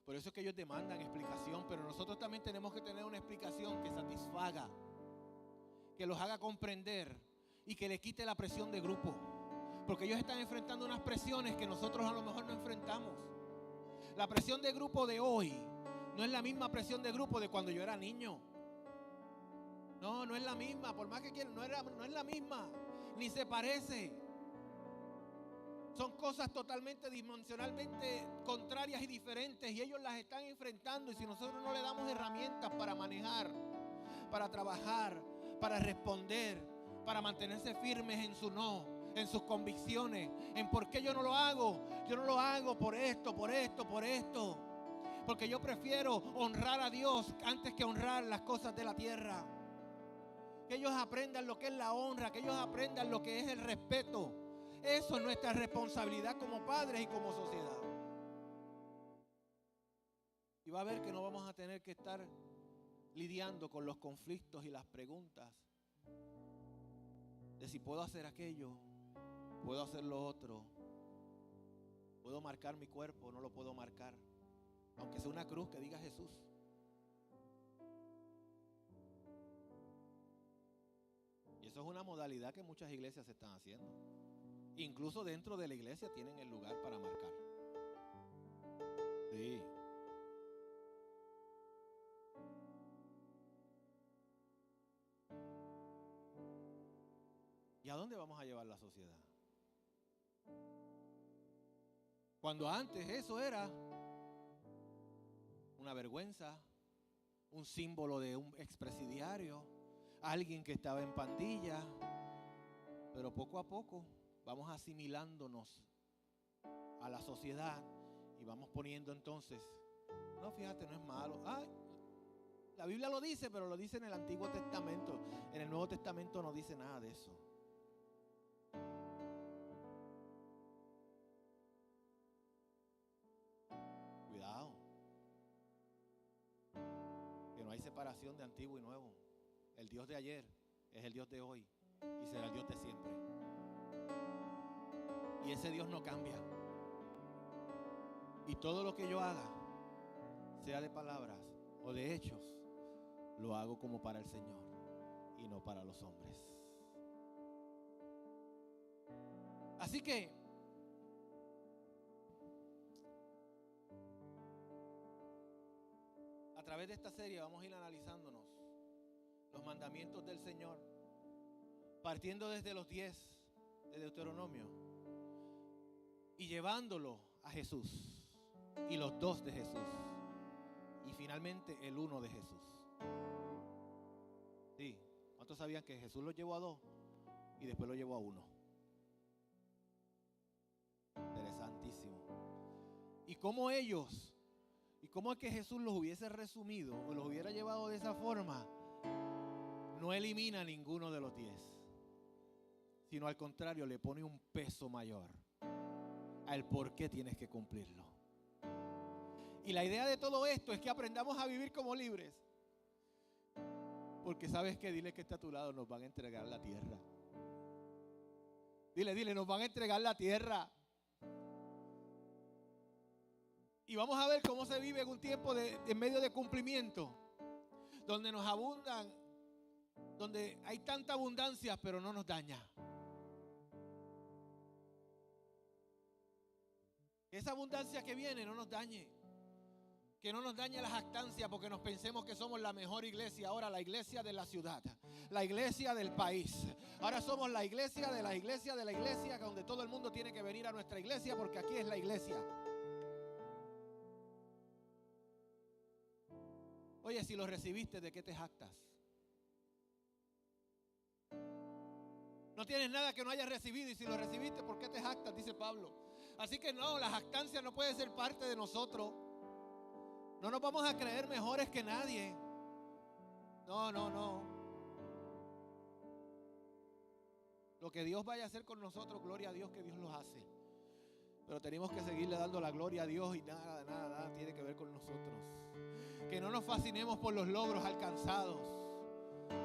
[SPEAKER 1] Por eso es que ellos demandan explicación, pero nosotros también tenemos que tener una explicación que satisfaga, que los haga comprender y que le quite la presión de grupo. Porque ellos están enfrentando unas presiones que nosotros a lo mejor no enfrentamos. La presión de grupo de hoy no es la misma presión de grupo de cuando yo era niño. No, no es la misma. Por más que quieran, no es la misma. Ni se parece. Son cosas totalmente dimensionalmente contrarias y diferentes. Y ellos las están enfrentando. Y si nosotros no le damos herramientas para manejar, para trabajar, para responder, para mantenerse firmes en su no, en sus convicciones, en por qué yo no lo hago. Yo no lo hago por esto, por esto, por esto. Porque yo prefiero honrar a Dios antes que honrar las cosas de la tierra. Que ellos aprendan lo que es la honra, que ellos aprendan lo que es el respeto. Eso es nuestra responsabilidad como padres y como sociedad. Y va a ver que no vamos a tener que estar lidiando con los conflictos y las preguntas de si puedo hacer aquello, puedo hacer lo otro, puedo marcar mi cuerpo, no lo puedo marcar, aunque sea una cruz que diga Jesús. Y eso es una modalidad que muchas iglesias están haciendo. Incluso dentro de la iglesia tienen el lugar para marcar. Sí. ¿Y a dónde vamos a llevar la sociedad? Cuando antes eso era una vergüenza, un símbolo de un expresidiario, alguien que estaba en pandilla, pero poco a poco vamos asimilándonos a la sociedad y vamos poniendo entonces, no, fíjate, no es malo. La Biblia lo dice, pero lo dice en el Antiguo Testamento. En el Nuevo Testamento no dice nada de eso. Cuidado, que no hay separación de antiguo y nuevo. El Dios de ayer es el Dios de hoy y será el Dios de siempre. Y ese Dios no cambia. Y todo lo que yo haga, sea de palabras o de hechos, lo hago como para el Señor y no para los hombres. Así que a través de esta serie vamos a ir analizándonos los mandamientos del Señor, partiendo desde los 10 de Deuteronomio y llevándolo a Jesús y los 2 de Jesús y finalmente el 1 de Jesús. Sí, ¿cuántos sabían que Jesús lo llevó a 2 y después lo llevó a 1? Interesantísimo. Y cómo ellos, y cómo es que Jesús los hubiese resumido o los hubiera llevado de esa forma, no elimina ninguno de los 10, sino al contrario le pone un peso mayor al por qué tienes que cumplirlo. Y la idea de todo esto es que aprendamos a vivir como libres. Porque sabes que, dile que está a tu lado, nos van a entregar la tierra. Dile, nos van a entregar la tierra. Y vamos a ver cómo se vive en un tiempo en medio de cumplimiento, donde nos abundan, donde hay tanta abundancia, pero no nos daña. Que esa abundancia que viene no nos dañe. Que no nos dañe la jactancia porque nos pensemos que somos la mejor iglesia. Ahora la iglesia de la ciudad, la iglesia del país. Ahora somos la iglesia de la iglesia de la iglesia, donde todo el mundo tiene que venir a nuestra iglesia porque aquí es la iglesia. Oye, si lo recibiste, ¿de qué te jactas? No tienes nada que no hayas recibido, y si lo recibiste, ¿por qué te jactas? Dice Pablo. Así que no, la jactancia no puede ser parte de nosotros. No nos vamos a creer mejores que nadie. No. Lo que Dios vaya a hacer con nosotros, gloria a Dios que Dios lo hace. Pero tenemos que seguirle dando la gloria a Dios y nada tiene que ver con nosotros. Que no nos fascinemos por los logros alcanzados.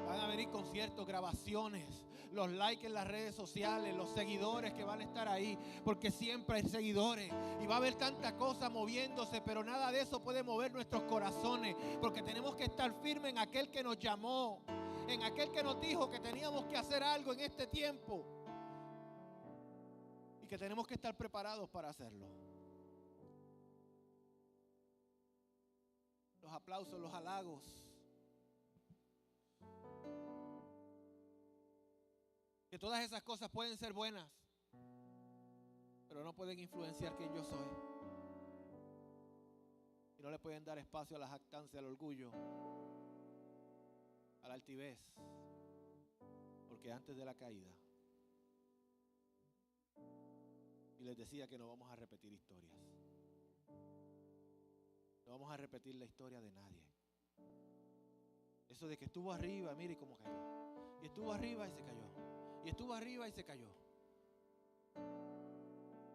[SPEAKER 1] Van a venir conciertos, grabaciones, los likes en las redes sociales, los seguidores que van a estar ahí, porque siempre hay seguidores y va a haber tanta cosa moviéndose, pero nada de eso puede mover nuestros corazones, porque tenemos que estar firmes en aquel que nos llamó, en aquel que nos dijo que teníamos que hacer algo en este tiempo y que tenemos que estar preparados para hacerlo. Los aplausos, los halagos, que todas esas cosas pueden ser buenas, pero no pueden influenciar quién yo soy. Y no le pueden dar espacio a la jactancia, al orgullo, a la altivez. Porque antes de la caída, y les decía que no vamos a repetir historias. No vamos a repetir la historia de nadie. Eso de que estuvo arriba, mire cómo cayó. Y estuvo arriba y se cayó. Y estuvo arriba y se cayó.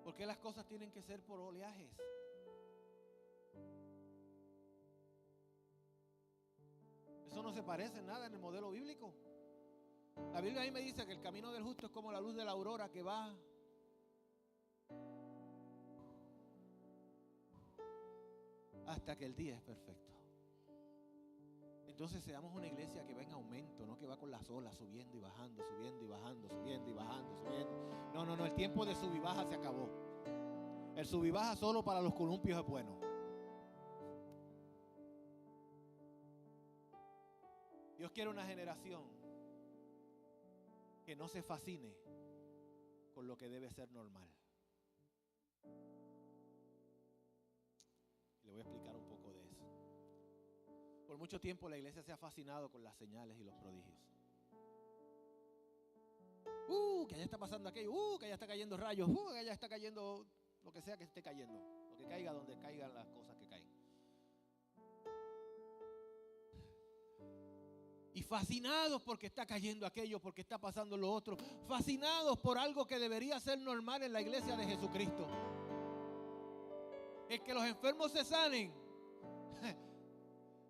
[SPEAKER 1] Porque las cosas tienen que ser por oleajes. Eso no se parece en nada en el modelo bíblico. La Biblia ahí me dice que el camino del justo es como la luz de la aurora que va hasta que el día es perfecto. Entonces seamos una iglesia que va en aumento, no que va con las olas subiendo y bajando, subiendo y bajando, subiendo y bajando, subiendo. No, el tiempo de sub y baja se acabó. El sub y baja solo para los columpios es bueno. Dios quiere una generación que no se fascine con lo que debe ser normal. Le voy a explicar un poco de eso. Por mucho tiempo la iglesia se ha fascinado con las señales y los prodigios. Que allá está pasando aquello, que allá está cayendo rayos, que allá está cayendo lo que sea que esté cayendo, lo que caiga donde caigan las cosas que caen. Y fascinados porque está cayendo aquello, porque está pasando lo otro. Fascinados por algo que debería ser normal en la iglesia de Jesucristo. El que los enfermos se sanen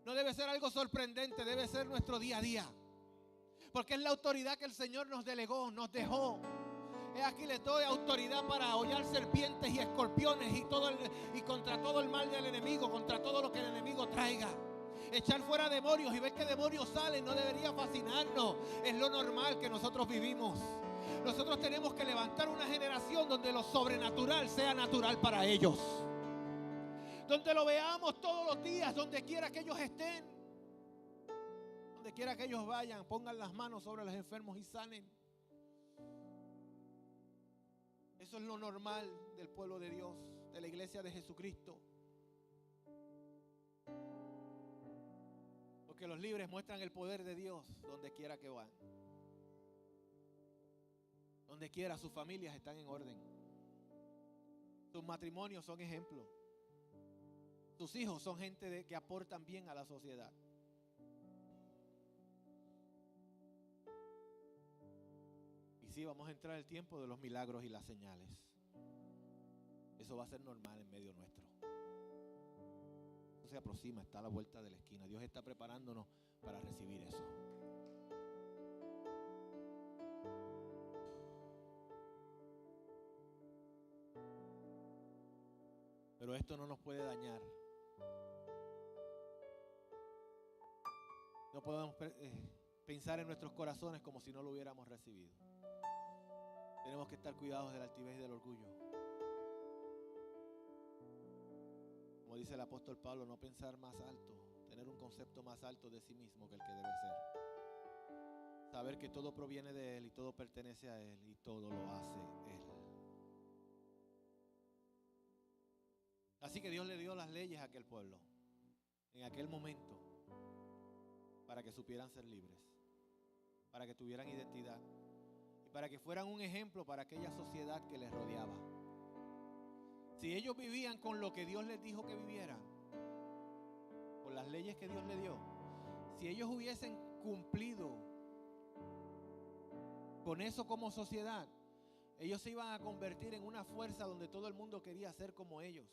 [SPEAKER 1] no debe ser algo sorprendente, debe ser nuestro día a día. Porque es la autoridad que el Señor nos delegó, nos dejó. Aquí les doy autoridad para hollar serpientes y escorpiones y contra todo el mal del enemigo, contra todo lo que el enemigo traiga. Echar fuera demonios y ver que demonios salen no debería fascinarnos. Es lo normal que nosotros vivimos. Nosotros tenemos que levantar una generación donde lo sobrenatural sea natural para ellos. Donde lo veamos todos los días, donde quiera que ellos estén. Donde quiera que ellos vayan, pongan las manos sobre los enfermos y sanen. Eso es lo normal del pueblo de Dios, de la iglesia de Jesucristo. Porque los libres muestran el poder de Dios donde quiera que van. Donde quiera, sus familias están en orden. Sus matrimonios son ejemplos. Sus hijos son gente que aportan bien a la sociedad. Y sí, vamos a entrar en el tiempo de los milagros y las señales. Eso va a ser normal en medio nuestro. Eso se aproxima, está a la vuelta de la esquina. Dios está preparándonos para recibir eso. Pero esto no nos puede dañar. No podemos pensar en nuestros corazones como si no lo hubiéramos recibido. Tenemos que estar cuidados de la altivez y del orgullo. Como dice el apóstol Pablo, no pensar más alto, tener un concepto más alto de sí mismo que el que debe ser. Saber que todo proviene de Él y todo pertenece a Él y todo lo hace Él. Así que Dios le dio las leyes a aquel pueblo en aquel momento para que supieran ser libres, para que tuvieran identidad y para que fueran un ejemplo para aquella sociedad que les rodeaba. Si ellos vivían con lo que Dios les dijo que vivieran, con las leyes que Dios les dio, si ellos hubiesen cumplido con eso como sociedad, ellos se iban a convertir en una fuerza donde todo el mundo quería ser como ellos.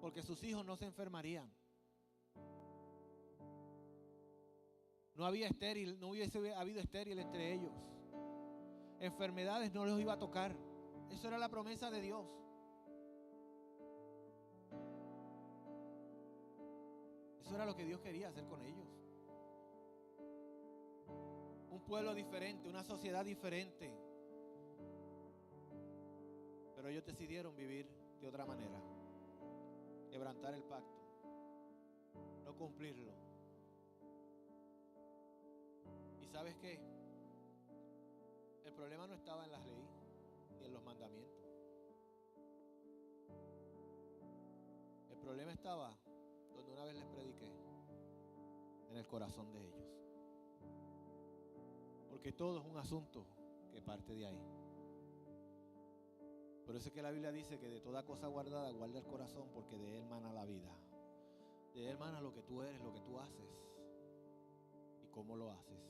[SPEAKER 1] Porque sus hijos no se enfermarían. No hubiese habido estéril entre ellos. Enfermedades no los iba a tocar. Eso era la promesa de Dios. Eso era lo que Dios quería hacer con ellos. Un pueblo diferente, una sociedad diferente. Pero ellos decidieron vivir de otra manera. Quebrantar el pacto. No cumplirlo. ¿Y sabes qué? El problema no estaba en las leyes ni en los mandamientos. El problema estaba donde una vez les prediqué, en el corazón de ellos. Porque todo es un asunto que parte de ahí. Por eso es que la Biblia dice que de toda cosa guardada guarda el corazón, porque de él mana la vida. De él mana lo que tú eres, lo que tú haces y cómo lo haces.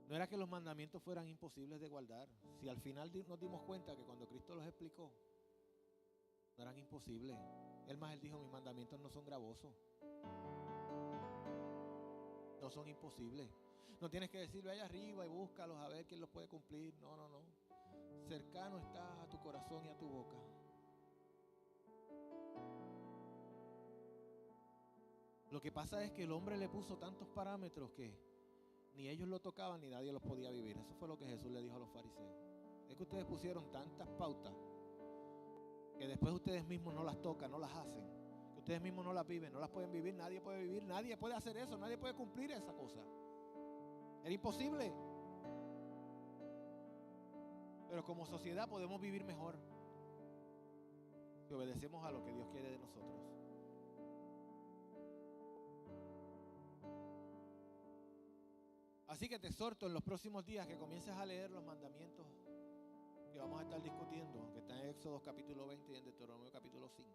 [SPEAKER 1] No era que los mandamientos fueran imposibles de guardar. Si al final nos dimos cuenta que cuando Cristo los explicó, no eran imposibles. Él dijo, mis mandamientos no son gravosos. No son imposibles. No tienes que decirlo allá arriba y búscalos a ver quién los puede cumplir. No. Cercano está a tu corazón y a tu boca. Lo que pasa es que el hombre le puso tantos parámetros que ni ellos lo tocaban ni nadie los podía vivir. Eso fue lo que Jesús le dijo a los fariseos. Es que ustedes pusieron tantas pautas que después ustedes mismos no las tocan, no las hacen. Que ustedes mismos no las viven, no las pueden vivir. Nadie puede hacer eso, nadie puede cumplir esa cosa. Era imposible. Pero como sociedad podemos vivir mejor si obedecemos a lo que Dios quiere de nosotros. Así que te exhorto en los próximos días que comiences a leer los mandamientos que vamos a estar discutiendo, que están en Éxodo capítulo 20 y en Deuteronomio capítulo 5.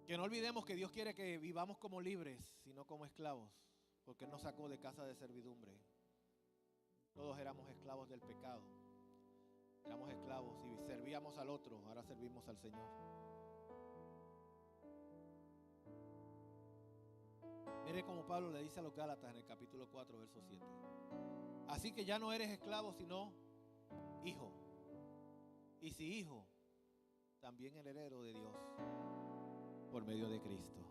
[SPEAKER 1] Que no olvidemos que Dios quiere que vivamos como libres, sino como esclavos, porque Él nos sacó de casa de servidumbre. Todos éramos esclavos del pecado. Éramos esclavos y servíamos al otro, ahora servimos al Señor. Mire como Pablo le dice a los Gálatas en el capítulo 4, verso 7. Así que ya no eres esclavo, sino hijo. Y si hijo, también el heredero de Dios por medio de Cristo.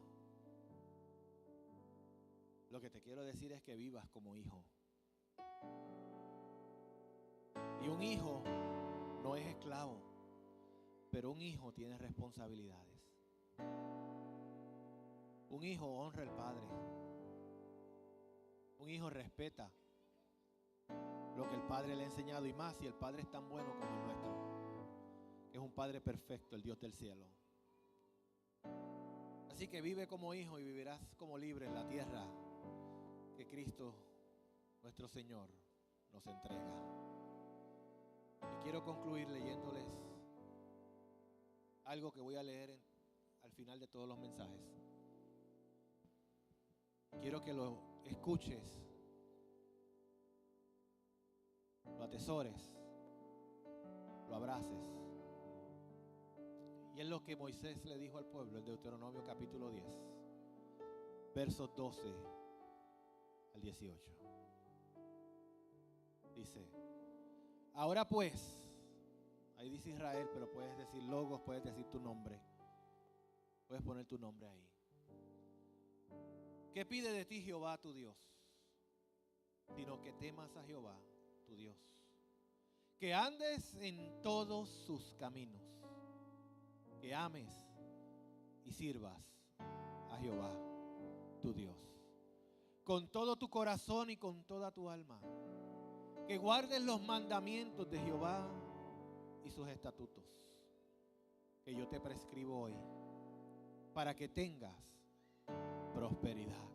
[SPEAKER 1] Lo que te quiero decir es que vivas como hijo. Y un hijo no es esclavo, pero un hijo tiene responsabilidades. Un hijo honra al padre. Un hijo respeta lo que el padre le ha enseñado, y más si el padre es tan bueno como el nuestro, que es un padre perfecto, el Dios del cielo. Así que vive como hijo y vivirás como libre en la tierra que Cristo, nuestro Señor, nos entrega. Y quiero concluir leyéndoles algo que voy a leer al final de todos los mensajes. Quiero que lo escuches, lo atesores, lo abraces. Y es lo que Moisés le dijo al pueblo en Deuteronomio capítulo 10, versos 12 al 18. Dice: ahora pues, ahí dice Israel, pero puedes decir Logos, puedes decir tu nombre, puedes poner tu nombre ahí. ¿Qué pide de ti Jehová tu Dios? Sino que temas a Jehová tu Dios, que andes en todos sus caminos, que ames y sirvas a Jehová tu Dios con todo tu corazón y con toda tu alma, que guardes los mandamientos de Jehová y sus estatutos que yo te prescribo hoy, para que tengas prosperidad.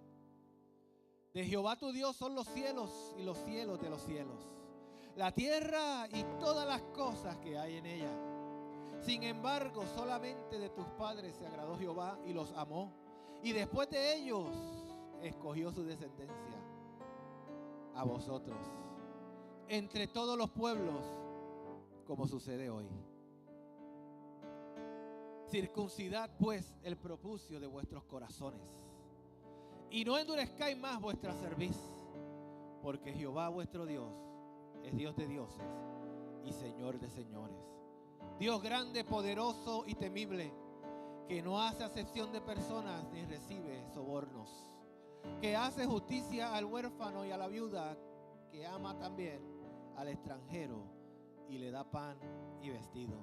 [SPEAKER 1] De Jehová tu Dios son los cielos y los cielos de los cielos, la tierra y todas las cosas que hay en ella. Sin embargo, solamente de tus padres se agradó Jehová y los amó, y después de ellos escogió su descendencia, a vosotros, entre todos los pueblos, como sucede hoy. Circuncidad pues el prepucio de vuestros corazones Y no endurezcáis más vuestra cerviz, porque Jehová vuestro Dios es Dios de dioses y Señor de señores. Dios grande, poderoso y temible, que no hace acepción de personas ni recibe sobornos, que hace justicia al huérfano y a la viuda, que ama también al extranjero y le da pan y vestido.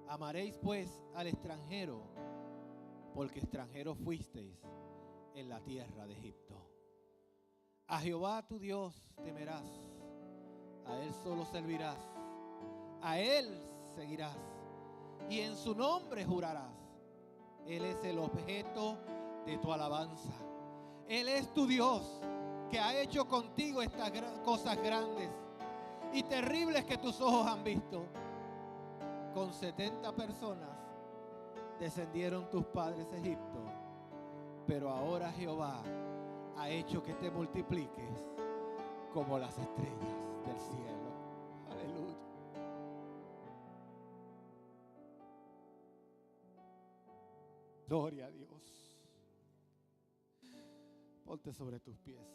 [SPEAKER 1] Amaréis pues al extranjero, porque extranjeros fuisteis en la tierra de Egipto. A Jehová tu Dios temerás, a Él solo servirás, a Él seguirás y en su nombre jurarás. Él es el objeto de tu alabanza. Él es tu Dios, que ha hecho contigo estas cosas grandes y terribles que tus ojos han visto. Con 70 personas descendieron tus padres a Egipto, pero ahora Jehová ha hecho que te multipliques como las estrellas del cielo. Aleluya. Gloria a Dios. Ponte sobre tus pies.